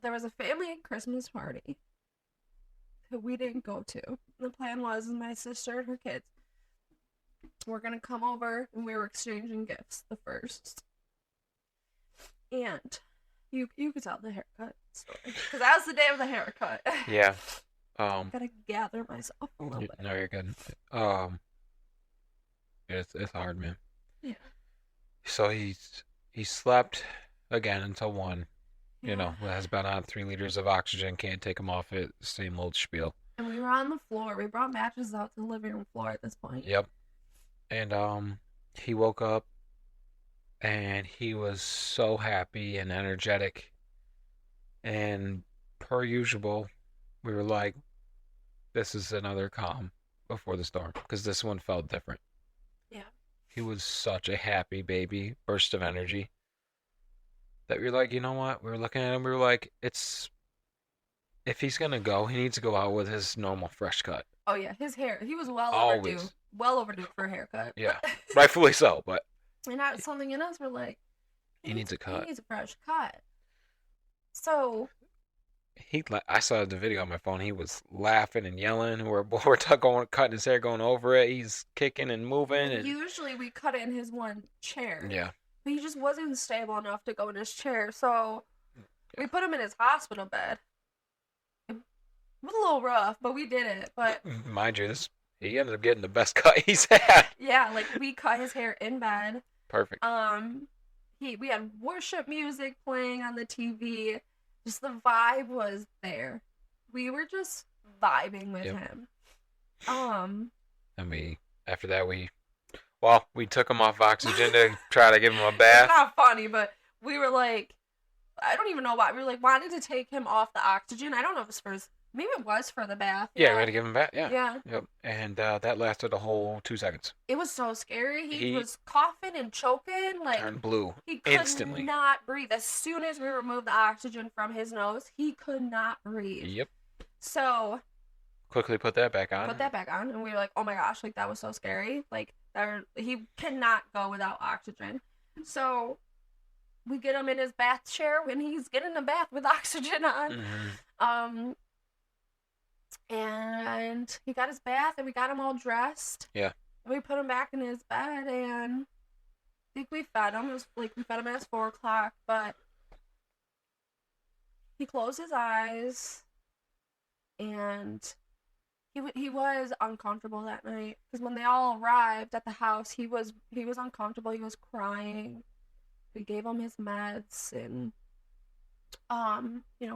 there was a family Christmas party that we didn't go to. The plan was my sister and her kids were going to come over, and we were exchanging gifts the 1st. And you could tell the haircut story. Because that was the day of the haircut. Yeah. Gotta gather myself a little bit. No, you're good. It's hard, man. Yeah. So he slept again until 1. Yeah. You know, has been on 3 liters of oxygen, can't take him off it, same old spiel. And we were on the floor. We brought mattresses out to the living room floor at this point. Yep. And he woke up and he was so happy and energetic. And per usual, we were like, this is another calm before the storm, because this one felt different. Yeah. He was such a happy baby, burst of energy, that we were like, you know what? We were looking at him, we were like, if he's going to go, he needs to go out with his normal fresh cut. Oh, yeah, his hair, he was overdue. Well overdue for a haircut. Yeah, rightfully so, but... And that's something in us, we're like... He needs a cut. He needs a fresh cut. So, I saw the video on my phone. He was laughing and yelling. We're going, cutting his hair, going over it. He's kicking and moving, and Usually we cut it in his one chair. yeah, But he just wasn't stable enough to go in his chair, so we yeah. put him in his hospital bed. It was a little rough, but we did it. But Mind you, he ended up getting the best cut he's had. yeah, like we cut his hair in bed. Perfect. We had worship music playing on the TV. Just the vibe was there. We were just vibing with Yep. him. And after that, we took him off oxygen to try to give him a bath. It's not funny, but we were like, I don't even know why. We were like, wanted to take him off the oxygen. I don't know if it was for his, maybe it was for the bath. Yeah, we had to give him a bath. Yeah. Yeah. Yep. And that lasted a whole 2 seconds. It was so scary. He He was coughing and choking. Like, turned blue he could instantly. not breathe. As soon as we removed the oxygen from his nose, he could not breathe. Yep. So Quickly put that back on. and we were like, oh my gosh, like that was so scary. Like he cannot go without oxygen. So we get him in his bath chair when he's getting a bath with oxygen on. Mm-hmm. And he got his bath and we got him all dressed. Yeah. We put him back in his bed and I think we fed him. It was like we fed him at 4:00, but he closed his eyes and he was uncomfortable that night because when they all arrived at the house, he was uncomfortable. He was crying. We gave him his meds and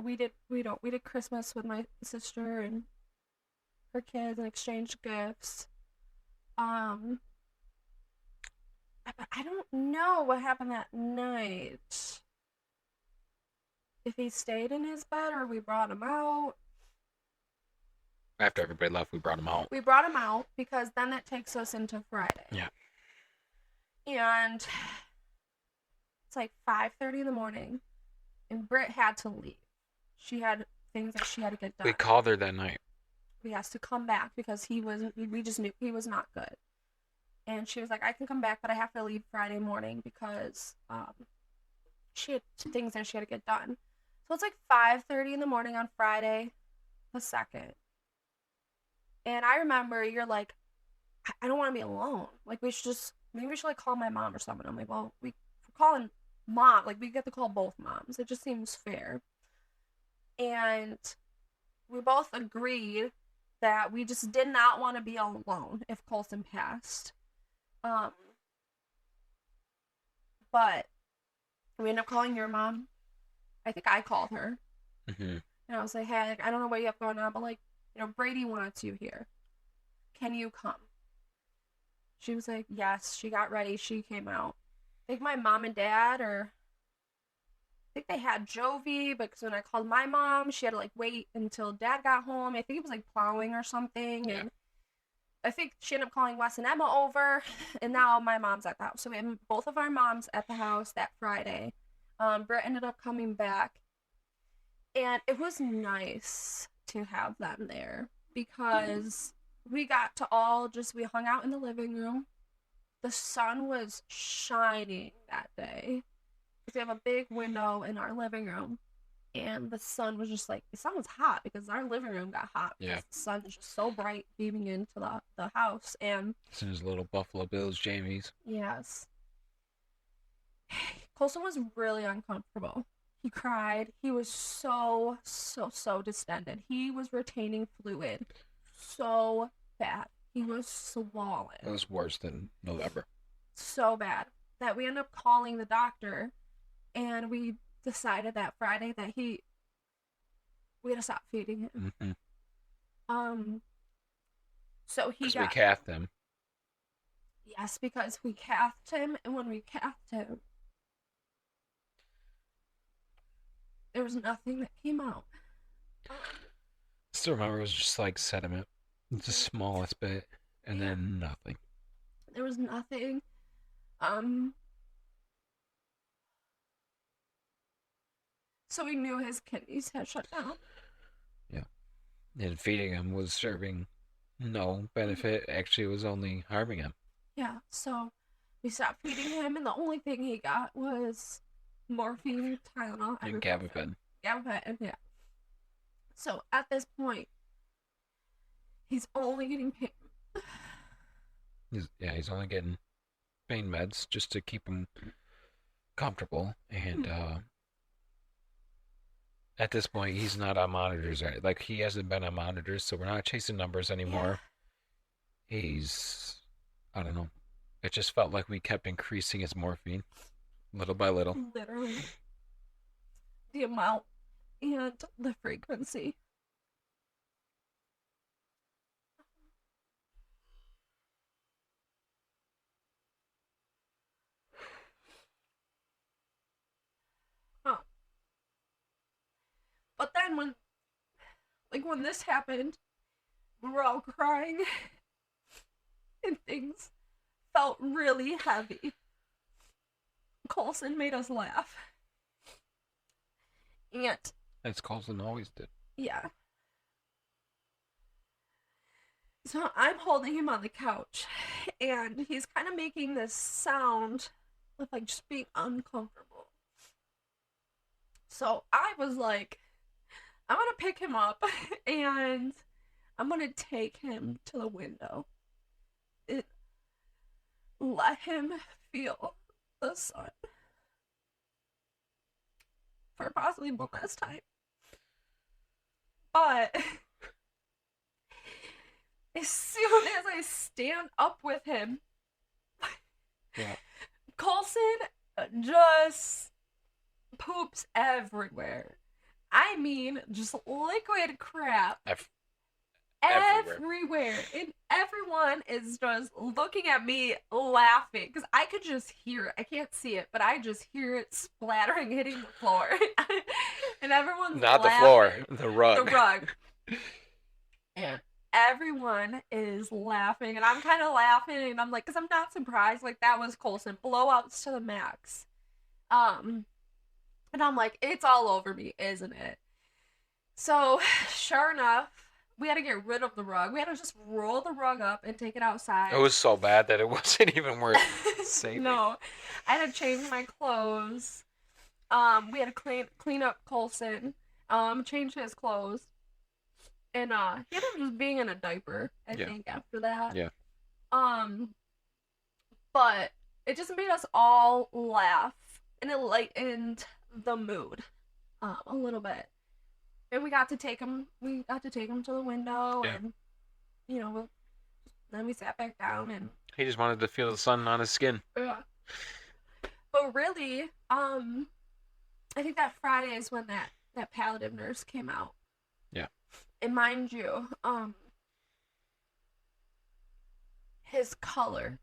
we did Christmas with my sister and her kids and exchanged gifts. But I don't know what happened that night. If he stayed in his bed or we brought him out. After everybody left, we brought him out. We brought him out because then that takes us into Friday. Yeah. And it's like 5:30 in the morning, and Britt had to leave. She had things that she had to get done. We called her that night. We asked to come back because we just knew he was not good. And she was like, I can come back, but I have to leave Friday morning because she had things that she had to get done. So it's like 5:30 in the morning on Friday the 2nd. And I remember you're like, I don't want to be alone. Like, maybe we should like call my mom or someone. I'm like, well, we're calling mom. Like, we get to call both moms. It just seems fair. And we both agreed that we just did not want to be alone if Koleson passed. But we ended up calling your mom. I think I called her. Mm-hmm. And I was like, hey, I don't know what you have going on, but like, Brady wants you here. Can you come? She was like, yes. She got ready. She came out. I think my mom and dad, I think they had Jovi, but when I called my mom, she had to like wait until dad got home. I think it was like plowing or something. Yeah. And I think she ended up calling Wes and Emma over, and now my mom's at the house. So we had both of our moms at the house that Friday. Britt ended up coming back, and it was nice to have them there because we got to we hung out in the living room. The sun was shining that day. We have a big window in our living room, and the sun was hot because our living room got hot. Yeah. The sun was just so bright beaming into the house. And it's in his little Buffalo Bills jammies. Yes. Koleson was really uncomfortable. He cried. He was so distended. He was retaining fluid so bad. He was swollen. It was worse than November. So bad that we ended up calling the doctor, and we decided that Friday that we had to stop feeding him. Mm-hmm. So we cathed him. Yes, because we cathed him, and when we cathed him, there was nothing that came out. Still remember, it was just like sediment, the smallest bit, and then nothing. There was nothing. So we knew his kidneys had shut down. Yeah, and feeding him was serving no benefit. Actually, it was only harming him. Yeah, so we stopped feeding him, and the only thing he got was morphine, Tylenol, and gabapentin. Gabapentin, yeah. So at this point, he's only getting pain. He's only getting pain meds just to keep him comfortable. And at this point, he's not on monitors. Right? Like, he hasn't been on monitors, so we're not chasing numbers anymore. Yeah. He's, I don't know. It just felt like we kept increasing his morphine little by little. Literally. The amount and the frequency. Huh. But then when this happened, we were all crying and things felt really heavy. Koleson made us laugh. And as Koleson always did. Yeah. So I'm holding him on the couch, and he's kind of making this sound of like just being uncomfortable. So I was like, I'm gonna pick him up and I'm gonna take him to the window. Let him feel the sun for possibly one last time. But as soon as I stand up with him, yeah, Koleson just poops everywhere. I mean, just liquid crap everywhere. And everyone is just looking at me laughing because I could just hear it. I can't see it, but I just hear it splattering, hitting the floor. And everyone's not laughing. The floor, the rug. The rug. And everyone is laughing, and I'm kind of laughing, and I'm like, because I'm not surprised. Like, that was Koleson. Blowouts to the max. And I'm like, it's all over me, isn't it? So, sure enough, we had to get rid of the rug. We had to just roll the rug up and take it outside. It was so bad that it wasn't even worth saving. No. I had to change my clothes. We had to clean up Koleson. Change his clothes. And he ended up just being in a diaper, I think, after that. Yeah. But it just made us all laugh, and it lightened the mood a little bit. And we got to take him to the window, and then we sat back down, and he just wanted to feel the sun on his skin. Yeah. But really, I think that Friday is when that palliative nurse came out. Yeah. And mind you, his color,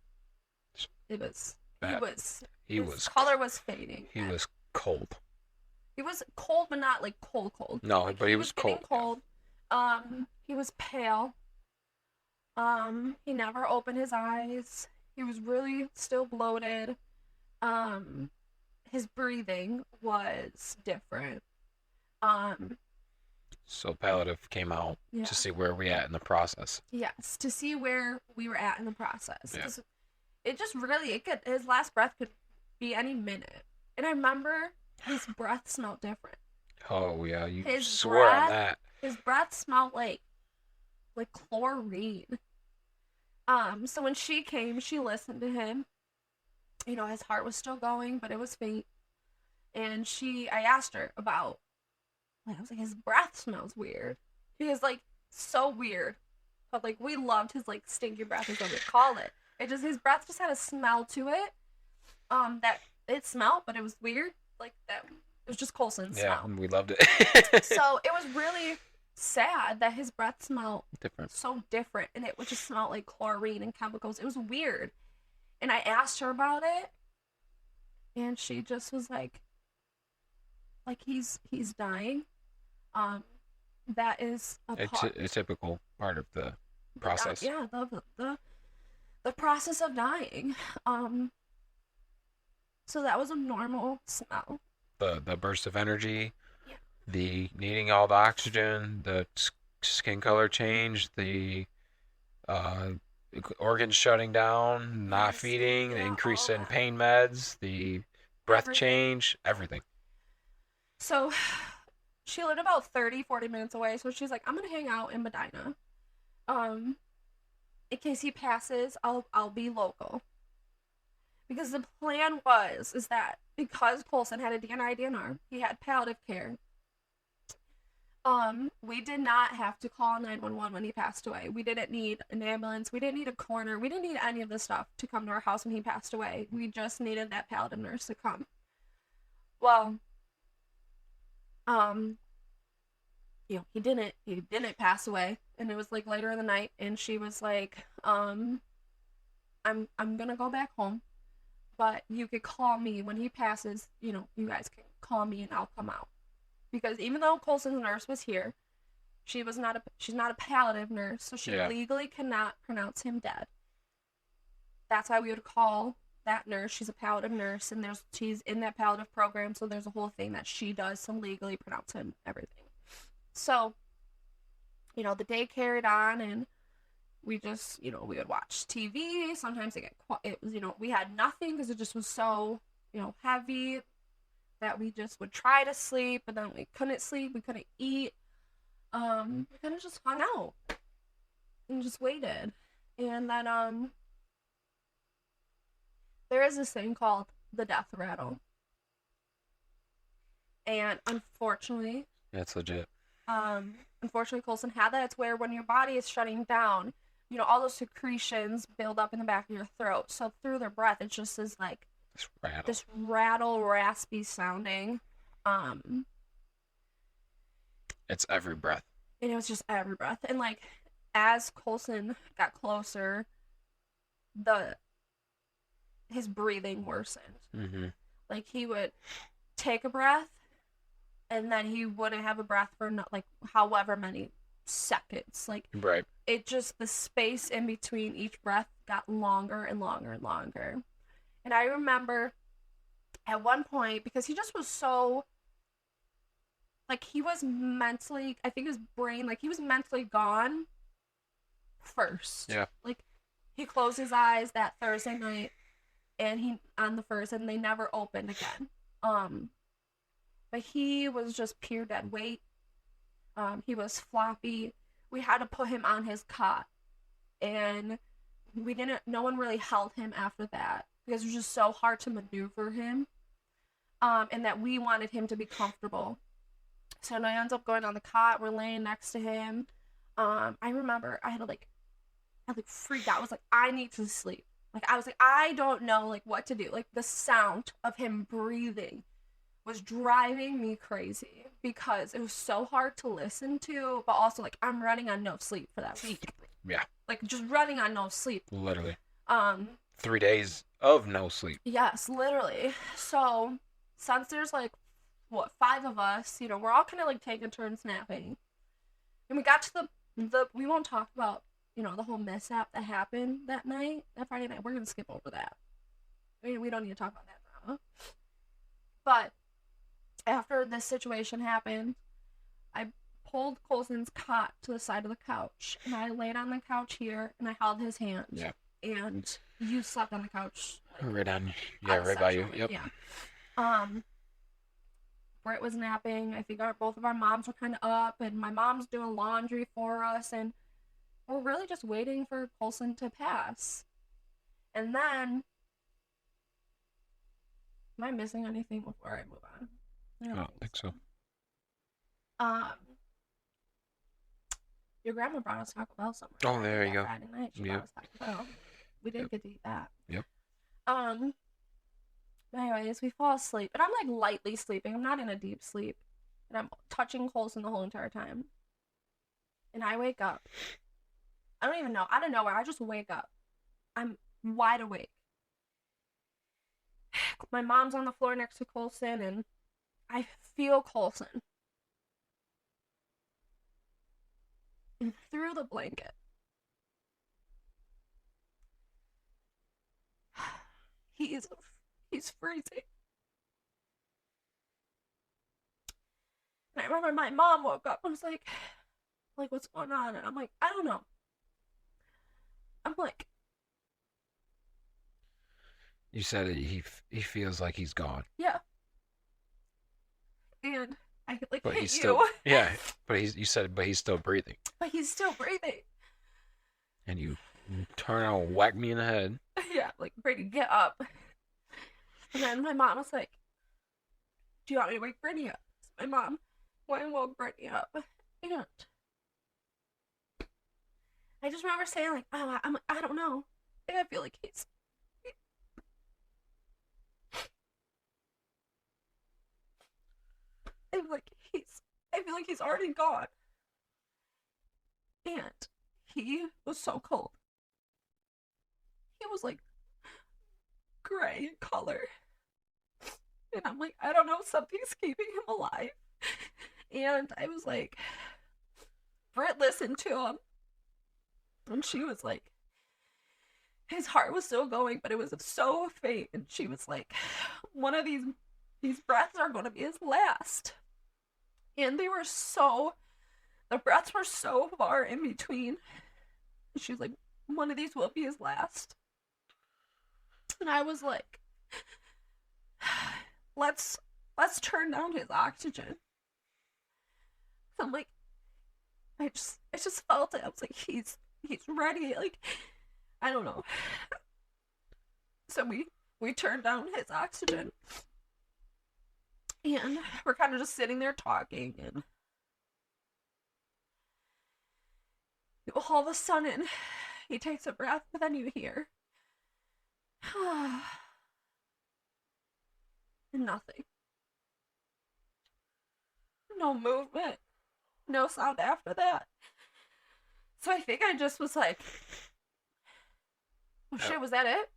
his color was fading. He was cold. He was cold, but not like cold. No, like, but he was cold. Cold. He was pale. He never opened his eyes. He was really still bloated. His breathing was different. So palliative came out to see where we at in the process. Yes, to see where we were at in the process. Yeah. It just really, his last breath could be any minute. And I remember his breath smelled different. Oh, yeah, you swore on that. His breath smelled like chlorine. So when she came, she listened to him. His heart was still going, but it was faint. And I asked her about, I was like, his breath smells weird. He was like, so weird. But like, we loved his like stinky breath is what we call it. His breath just had a smell to it. That it smelled, but it was weird. Like that, it was just Koleson's smell. Yeah, we loved it. So it was really sad that his breath smelled so different, and it would just smell like chlorine and chemicals. It was weird. And I asked her about it, and she just was like he's dying. That is a typical part of the process. The process of dying. So that was a normal smell. The burst of energy, the needing all the oxygen, the skin color change, the organs shutting down, not feeding, the increase in pain meds, the breath change, everything. So She lived about 30, 40 minutes away, so she's like, I'm gonna hang out in Medina. Um, in case he passes, I'll be local. Because the plan is that because Coulson had a DNI DNR, he had palliative care. We did not have to call 911 when he passed away. We didn't need an ambulance. We didn't need a coroner. We didn't need any of this stuff to come to our house when he passed away. We just needed that palliative nurse to come. Well, um, he didn't pass away, and it was like later in the night, and she was like, I'm gonna go back home, but you could call me when he passes. You guys can call me, and I'll come out. Because even though Coulson's nurse was here, she's not a palliative nurse, so she legally cannot pronounce him dead. That's why we would call that nurse. She's a palliative nurse, and she's in that palliative program, so there's a whole thing that she does to legally pronounce him everything. So, the day carried on, and we just, we would watch TV. Sometimes we had nothing because it just was so, heavy that we just would try to sleep, but then we couldn't sleep, we couldn't eat. We kind of just hung out and just waited. And then, there is this thing called the death rattle. And unfortunately, that's legit. Unfortunately, Coulson had that. It's where when your body is shutting down, all those secretions build up in the back of your throat. So through their breath, it just is like this rattle, raspy sounding. It's every breath. And it was just every breath. And like as Coulson got closer, his breathing worsened. Mm-hmm. Like he would take a breath, and then he wouldn't have a breath for like however many seconds. Like right. It just, the space in between each breath got longer and longer and longer. And I remember at one point, because he just was so, like he was mentally, I think his brain, like he was mentally gone first. Yeah. Like he closed his eyes that Thursday night, and on the first, and they never opened again. But he was just pure dead weight. He was floppy. We had to put him on his cot, and no one really held him after that because it was just so hard to maneuver him. And that we wanted him to be comfortable. So I ended up going on the cot. We're laying next to him. I remember I had freaked out. I was like, I need to sleep. Like I was like, I don't know like what to do. Like the sound of him breathing was driving me crazy because it was so hard to listen to, but also like I'm running on no sleep for that week. Yeah. Like just running on no sleep. Literally. 3 days of no sleep. Yes, literally. So since there's like 5 of us, we're all kind of like taking turns napping. And we got to the we won't talk about, the whole mishap that happened that Friday night. We're gonna skip over that. I mean, we don't need to talk about that drama. But after this situation happened, I pulled Coulson's cot to the side of the couch, and I laid on the couch here, and I held his hand. Yeah. And you slept on the couch. Right on. Yeah, right by you. Yep. Yeah. Britt was napping. I think both of our moms were kind of up, and my mom's doing laundry for us, and we're really just waiting for Coulson to pass. And then, am I missing anything before I move on? I don't think so. Your grandma brought us Taco Bell somewhere. Oh, there you go. Friday night, she brought us Taco Bell. We didn't get to eat that. Yep. Anyways, we fall asleep, and I'm like lightly sleeping. I'm not in a deep sleep, and I'm touching Coulson the whole entire time. And I wake up. I don't even know. Out of nowhere, I just wake up. I'm wide awake. My mom's on the floor next to Coulson, and I feel Coulson. And through the blanket, he's freezing. And I remember my mom woke up and was like, what's going on? And I'm like, I don't know. I'm like, you said it, he feels like he's gone. Yeah. And I could like But hit he's still, you. yeah. But he's still breathing. But he's still breathing. And you turn around and whack me in the head. Yeah, like, Brady, get up. And then my mom was like, do you want me to wake Brittany up? So my mom went and woke Brittany up. And I just remember saying, like, oh, I don't know. I feel like I'm like, I feel like he's already gone. And he was so cold. He was like gray in color. And I'm like, I don't know, something's keeping him alive. And I was like, Britt listened to him. And she was like, his heart was still going, but it was so faint. And she was like, one of these breaths are going to be his last. And the breaths were so far in between. She was like, one of these will be his last. And I was like, let's turn down his oxygen. So I'm like, I just felt it. I was like, he's ready. Like, I don't know. So we turned down his oxygen. And we're kind of just sitting there talking, and all of a sudden he takes a breath, but then you hear nothing. No movement. No sound after that. So I think I just was like, oh shit, was that it?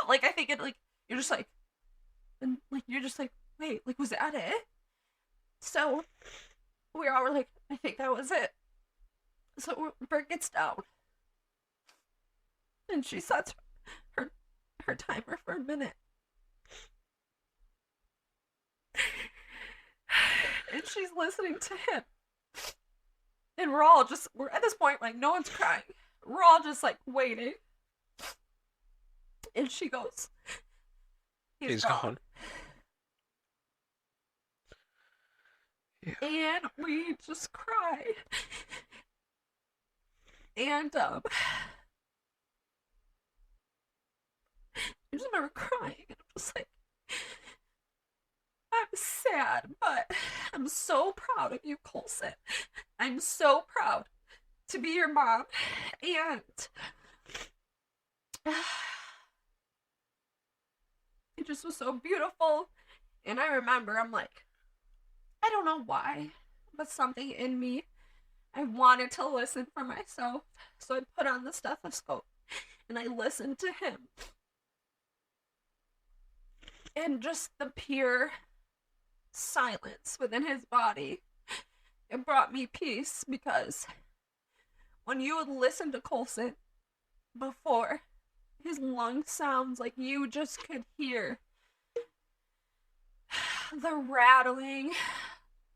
Like, I think it, like, you're just like, and like, you're just like, wait, like, was that it? So we all were like, I think that was it. So Bert gets down, and she sets her timer for a minute. And she's listening to him. And we're at this point, like, no one's crying. We're all just, like, waiting. And she goes, he's gone. Yeah. And we just cried. And, I just remember crying. And I'm just like, I'm sad, but I'm so proud of you, Koleson. I'm so proud to be your mom. And it just was so beautiful. And I remember, I'm like, I don't know why, but something in me, I wanted to listen for myself. So I put on the stethoscope and I listened to him. And just the pure silence within his body, it brought me peace, because when you would listen to Koleson before, his lung sounds, like, you just could hear the rattling,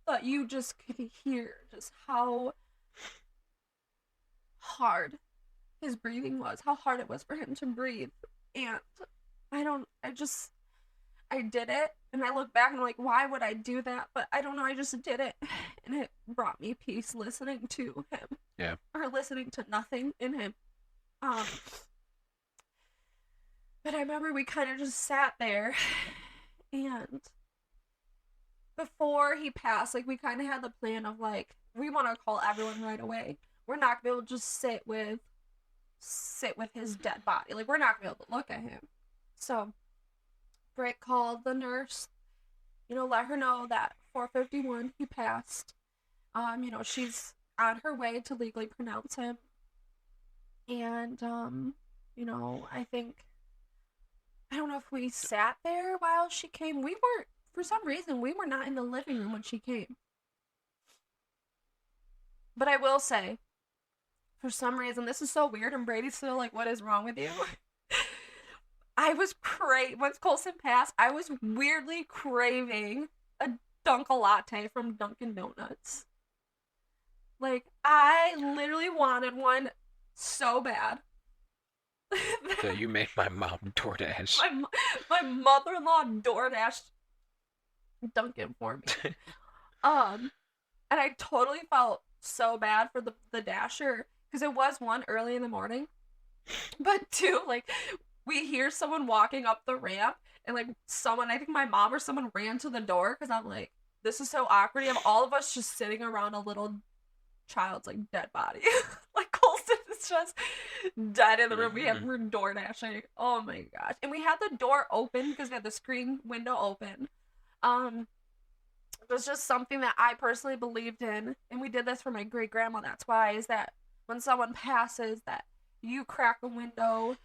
but you just could hear just how hard his breathing was, how hard it was for him to breathe. And I did it, and I look back and I'm like, why would I do that? But I don't know, I just did it, and it brought me peace listening to him. Yeah. Or listening to nothing in him. But I remember we kind of just sat there, and before he passed, like, we kind of had the plan of, like, we want to call everyone right away. We're not gonna be able to just sit with his dead body. Like, we're not gonna be able to look at him. So Britt called the nurse, let her know that 4:51 he passed. She's on her way to legally pronounce him. And I don't know if we sat there while she came. For some reason, we were not in the living room when she came. But I will say, for some reason, this is so weird, and Brady's still like, what is wrong with you? Once Koleson passed, I was weirdly craving a Dunkin' Latte from Dunkin' Donuts. Like, I literally wanted one so bad. So you made my mom DoorDash. My mother-in-law DoorDashed Dunkin' for me. Um, and I totally felt so bad for the dasher because it was one early in the morning, but two, like we hear someone walking up the ramp and like someone, I think my mom or someone ran to the door because I'm like, this is so awkward. You have all of us just sitting around a little child's like dead body. Like Colson is just dead in the room. Mm-hmm. We're door dashing. Oh my gosh. And we had the door open because we had the screen window open. Um it was just something that I personally believed in, and we did this for my great grandma. That's why is that when someone passes, that you crack a window,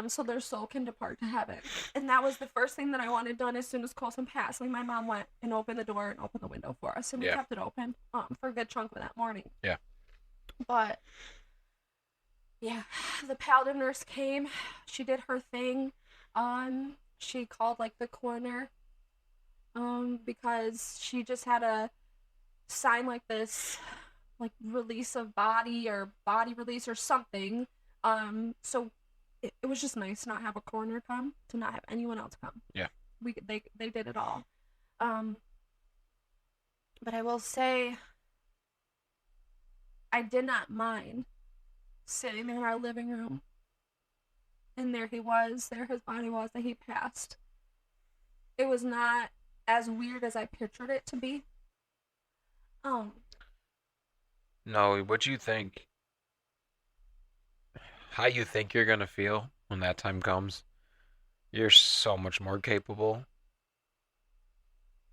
so their soul can depart to heaven. And that was the first thing that I wanted done as soon as Colson passed. Like my mom went and opened the door and opened the window for us, and we Yeah. kept it open for a good chunk of that morning. Yeah. But yeah, the palliative nurse came. She did her thing. She called like the coroner because she just had to sign like this like release of body or body release or something. So it was just nice to not have a coroner come, to not have anyone else come. Yeah. They did it all. Um, but I will say I did not mind sitting in our living room, and there he was, there his body was that he passed. It was not as weird as I pictured it to be. Um, No, what you think? How you think you're gonna feel when that time comes? You're so much more capable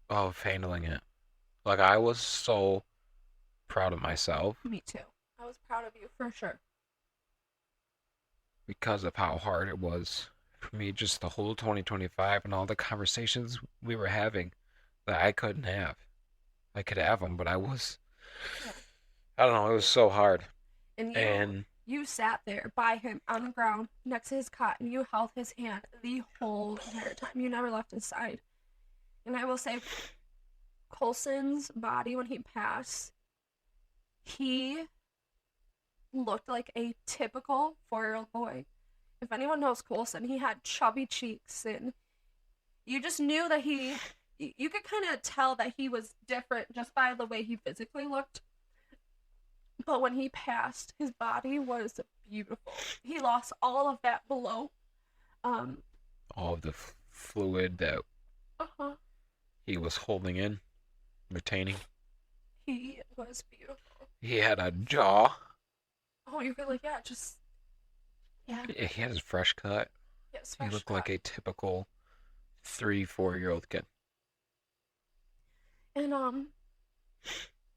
of handling it. Like I was so proud of myself Me too. I was proud of you for sure. because of how hard it was for me, just the whole 2025 and all the conversations we were having that I couldn't have. I could have them, but Yeah. I don't know, it was so hard. And And you sat there by him on the ground next to his cot and you held his hand the whole entire time. You never left his side. And I will say, Colson's body when he passed, he looked like a typical 4-year-old boy. If anyone knows Colson, he had chubby cheeks, and you just knew that you could kind of tell that he was different just by the way he physically looked. But when he passed, his body was beautiful. He lost all of that below. Um, all of the fluid that uh-huh. he was holding in, retaining. He was beautiful. He had a jaw. Oh, you could like, yeah, just yeah. He had his fresh cut. Yes, He fresh looked cut. like a typical 3, 4-year-old kid. And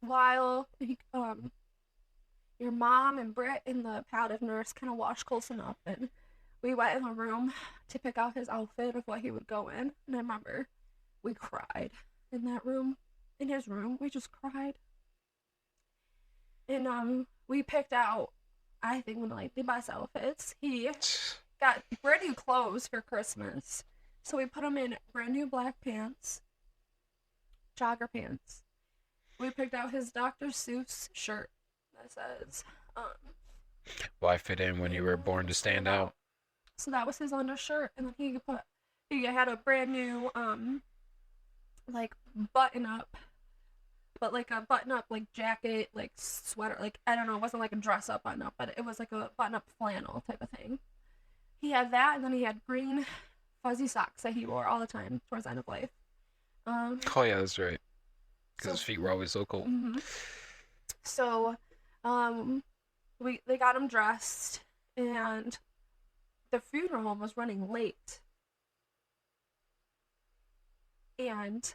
while your mom and Britt and the palliative nurse kind of washed Colson up, and we went in the room to pick out his outfit of what he would go in. And I remember we cried in that room, in his room. We just cried. And we picked out, I think, one of like the best outfits. He got brand new clothes for Christmas, so we put him in brand new black pants, jogger pants. We picked out his Dr. Seuss shirt that says, Why fit in when you were born to stand out? So that was his undershirt, and then he had a brand new like button up, but like a button up like jacket, like sweater, like I don't know, it wasn't like a dress up button up, but it was like a button up flannel type of thing. He had that, and then he had green fuzzy socks that he wore all the time towards the end of life. Oh yeah, that's right. Because So his feet were always so cold. mm-hmm. So, they got him dressed, and the funeral home was running late, and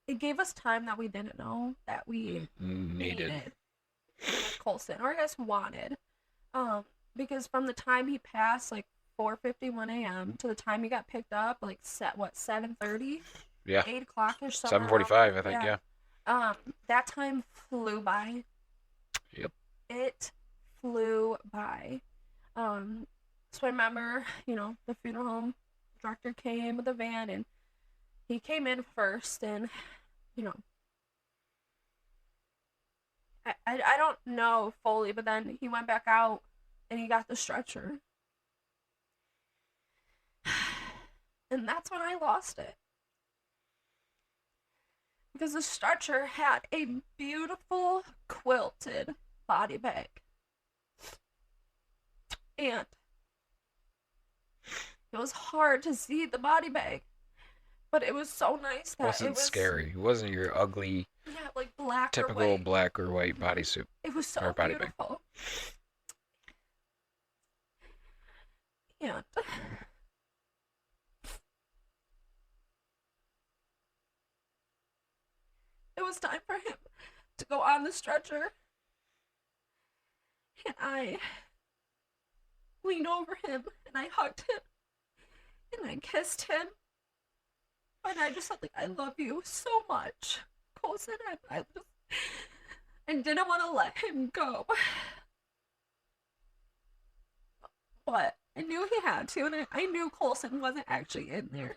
it gave us time that we didn't know that we needed Colson, or I guess wanted, because from the time he passed, like 4:51 a.m. to the time he got picked up, like 7:30, Yeah, 8 o'clock ish, 7:45, I think. Yeah. That time flew by. Yep. It flew by. So I remember, the funeral home director came with the van, and he came in first, and I don't know fully, but then he went back out and he got the stretcher. And that's when I lost it. because the stretcher had a beautiful quilted body bag. And it was hard to see the body bag, but it was so nice that Wasn't it was scary. It wasn't your ugly, yeah, like black or typical white. black or white bodysuit It was or so body bag. beautiful. And it was time for him to go on the stretcher. And I leaned over him and I hugged him and I kissed him. And I just said, like, I love you so much, Coulson. I just and didn't want to let him go. But I knew he had to, and I knew Coulson wasn't actually in there.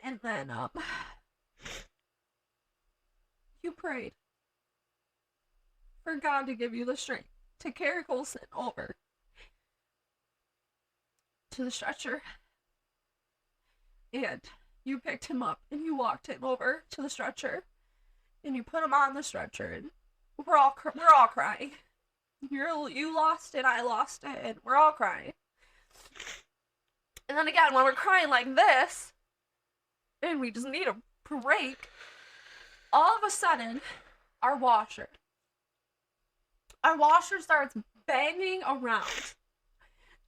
And then, you prayed for God to give you the strength to carry Coulson over to the stretcher. And you picked him up and you walked him over to the stretcher and you put him on the stretcher, and we're all crying. You lost it, I lost it, and we're all crying. And then again, when we're crying like this, and we just need a break, all of a sudden, our washer starts banging around.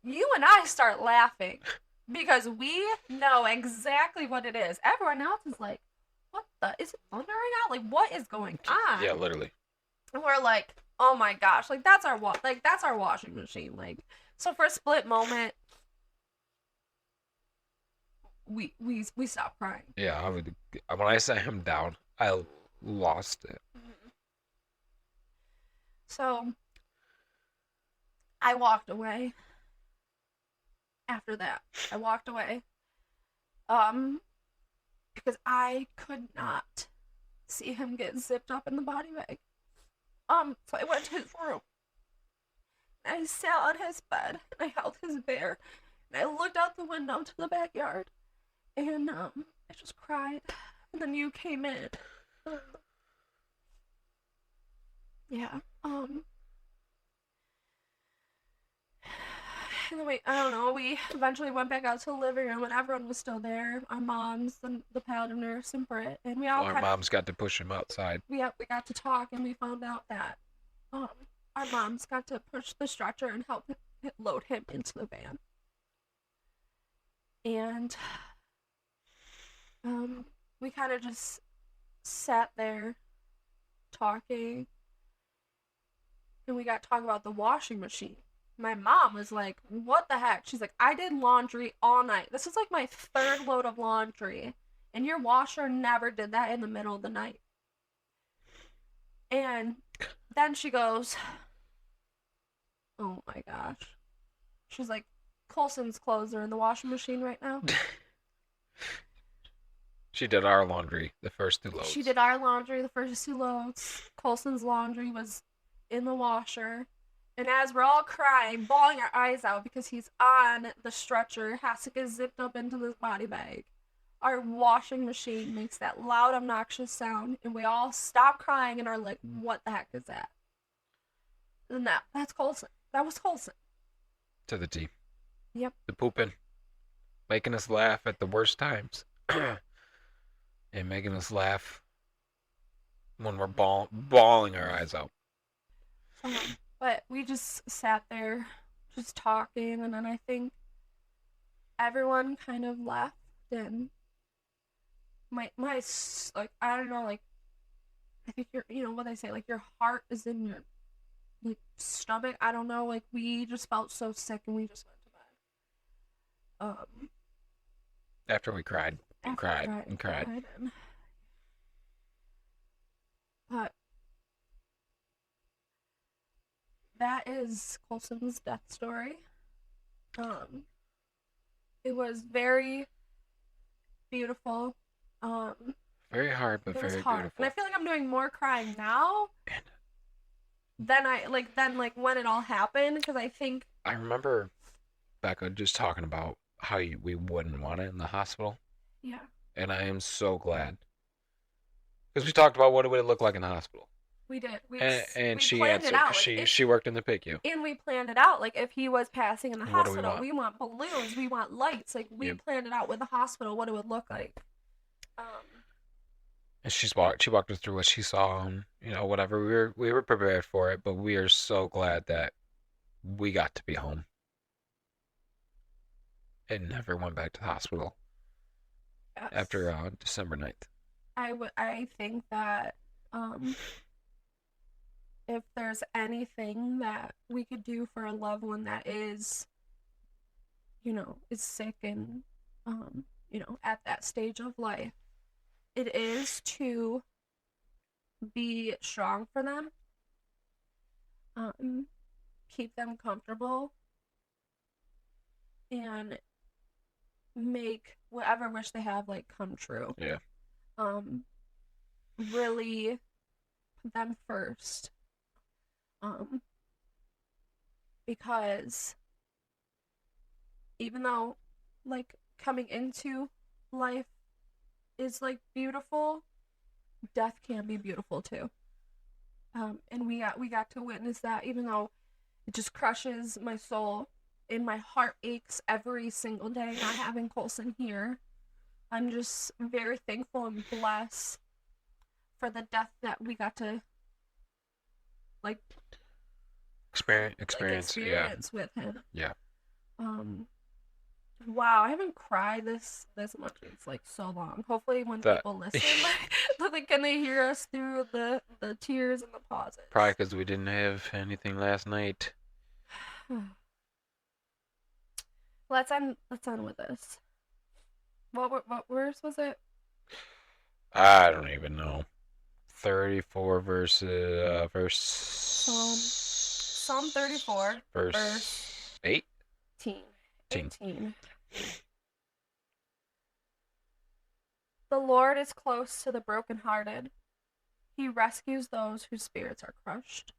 You and I start laughing because we know exactly what it is. Everyone else is like, what the, is it thundering out? Like, what is going on? Yeah, literally. And we're like, oh my gosh, like that's our washing machine. Like, so for a split moment, we stopped crying. Yeah, when I sat him down, I lost it. Mm-hmm. So I walked away. After that, I walked away. Because I could not see him get zipped up in the body bag. So I went to his room. I sat on his bed and I held his bear. And I looked out the window to the backyard. And I just cried. And then you came in. Yeah. And then we eventually went back out to the living room and everyone was still there. Our moms, the paladin nurse, and Britt, and we all Our moms got to push him outside. We got to talk, and we found out that our moms got to push the stretcher and help load him into the van. And we kind of just sat there talking, and we got to talk about the washing machine. My mom was like, what the heck? She's like, I did laundry all night. This is like my third load of laundry. And your washer never did that in the middle of the night. And then she goes, oh my gosh. She's like, Coulson's clothes are in the washing machine right now. She did our laundry the first 2 loads. She did our laundry the first 2 loads. Coulson's laundry was in the washer. And as we're all crying, bawling our eyes out because he's on the stretcher, has to get zipped up into this body bag, our washing machine makes that loud, obnoxious sound, and we all stop crying and are like, what the heck is that? And that's Coulson. That was Coulson. To the T. Yep. The pooping. Making us laugh at the worst times. And making us laugh when we're bawling our eyes out. But we just sat there, just talking, and then I think everyone kind of left, and my like, I don't know, like, I think what they say, like, your heart is in your, like, stomach. I don't know, like, we just felt so sick, and we just went to bed. After we cried and cried. But that is Coulson's death story. It was very beautiful. Very hard, but very beautiful. And I feel like I'm doing more crying now than when it all happened, because I think I remember Becca just talking about how we wouldn't want it in the hospital. Yeah. and I am so glad because we talked about what it would look like in the hospital, We did. and We she planned it answered out. because Like she worked in the PICU. and we planned it out. Like if he was passing in the What do we hospital, want? we want balloons, we want lights. Like we Yep. planned it out with the hospital, what it would look like. Um, And she walked us through what she saw, and whatever. We were prepared for it, but we are so glad that we got to be home and never went back to the hospital yes. after December 9th. I think that um if there's anything that we could do for a loved one that is, is sick and at that stage of life, it is to be strong for them, um, keep them comfortable, and make whatever wish they have like come true. Yeah. Really put them first. Because even though like coming into life is like beautiful, death can be beautiful too. And we got to witness that, even though it just crushes my soul and my heart aches every single day not having Koleson here. I'm just very thankful and blessed for the death that we got to like experience yeah. with him. Yeah. Wow, I haven't cried this much in like so long. Hopefully when people listen, like, can they hear us through the tears and the pauses? Probably because we didn't have anything last night. Let's end with this. What verse was it? I don't even know. 34 verse Psalm 34 verse 18. The Lord is close to the brokenhearted. He rescues those whose spirits are crushed.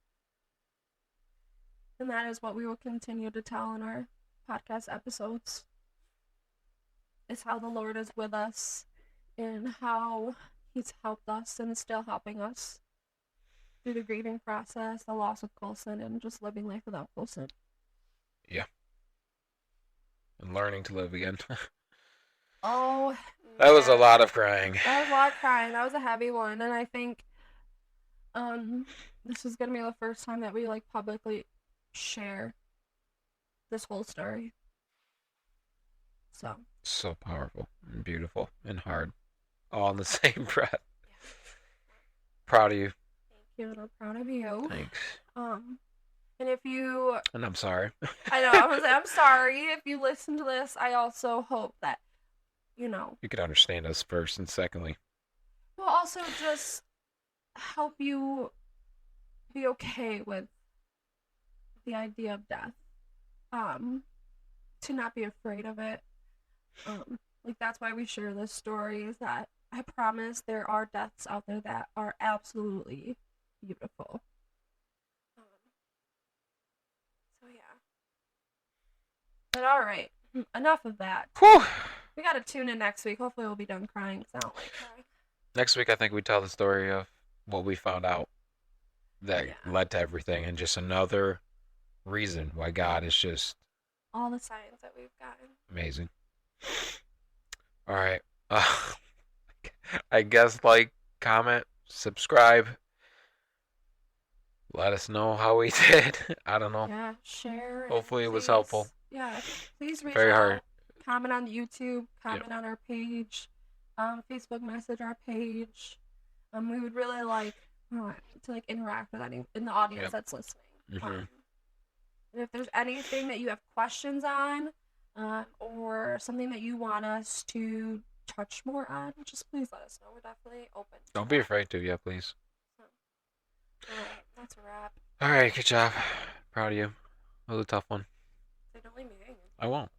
And that is what we will continue to tell in our podcast episodes. Is how the Lord is with us and how He's helped us and is still helping us through the grieving process, the loss of Koleson, and just living life without Koleson. Yeah. And learning to live again. Oh, that was a lot of crying. That was a lot of crying. That was a heavy one, and I think this is gonna be the first time that we like publicly share this whole story. So powerful and beautiful and hard, all in the same breath. Yeah. Proud of you. Thank you, and I'm proud of you. Thanks. And if you... And I'm sorry. I know, I'm sorry. If you listen to this, I also hope that, you could understand us first, and secondly, we'll also just help you be okay with the idea of death. To not be afraid of it. Like that's why we share this story, is that I promise there are deaths out there that are absolutely beautiful. So yeah. But alright, enough of that. Whew. We gotta tune in next week. Hopefully we'll be done crying, because I don't like crying. Next week I think we tell the story of what we found out that led to everything, and just another reason why God is just all the signs that we've gotten. Amazing. All right. I guess like, comment, subscribe. Let us know how we did. I don't know. Yeah, share. Hopefully it was helpful. Yeah, please reach Very out. hard. Comment on YouTube. Comment on our page. Facebook message our page. We would really like to like interact with any in the audience that's listening. Mm-hmm. And if there's anything that you have questions on, or something that you want us to touch more on, just please let us know. We're definitely open. Don't be afraid to, please. Alright, that's a wrap. Alright, good job. Proud of you. That was a tough one. So don't leave me hanging. I won't.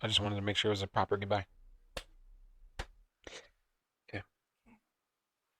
I just wanted to make sure it was a proper goodbye.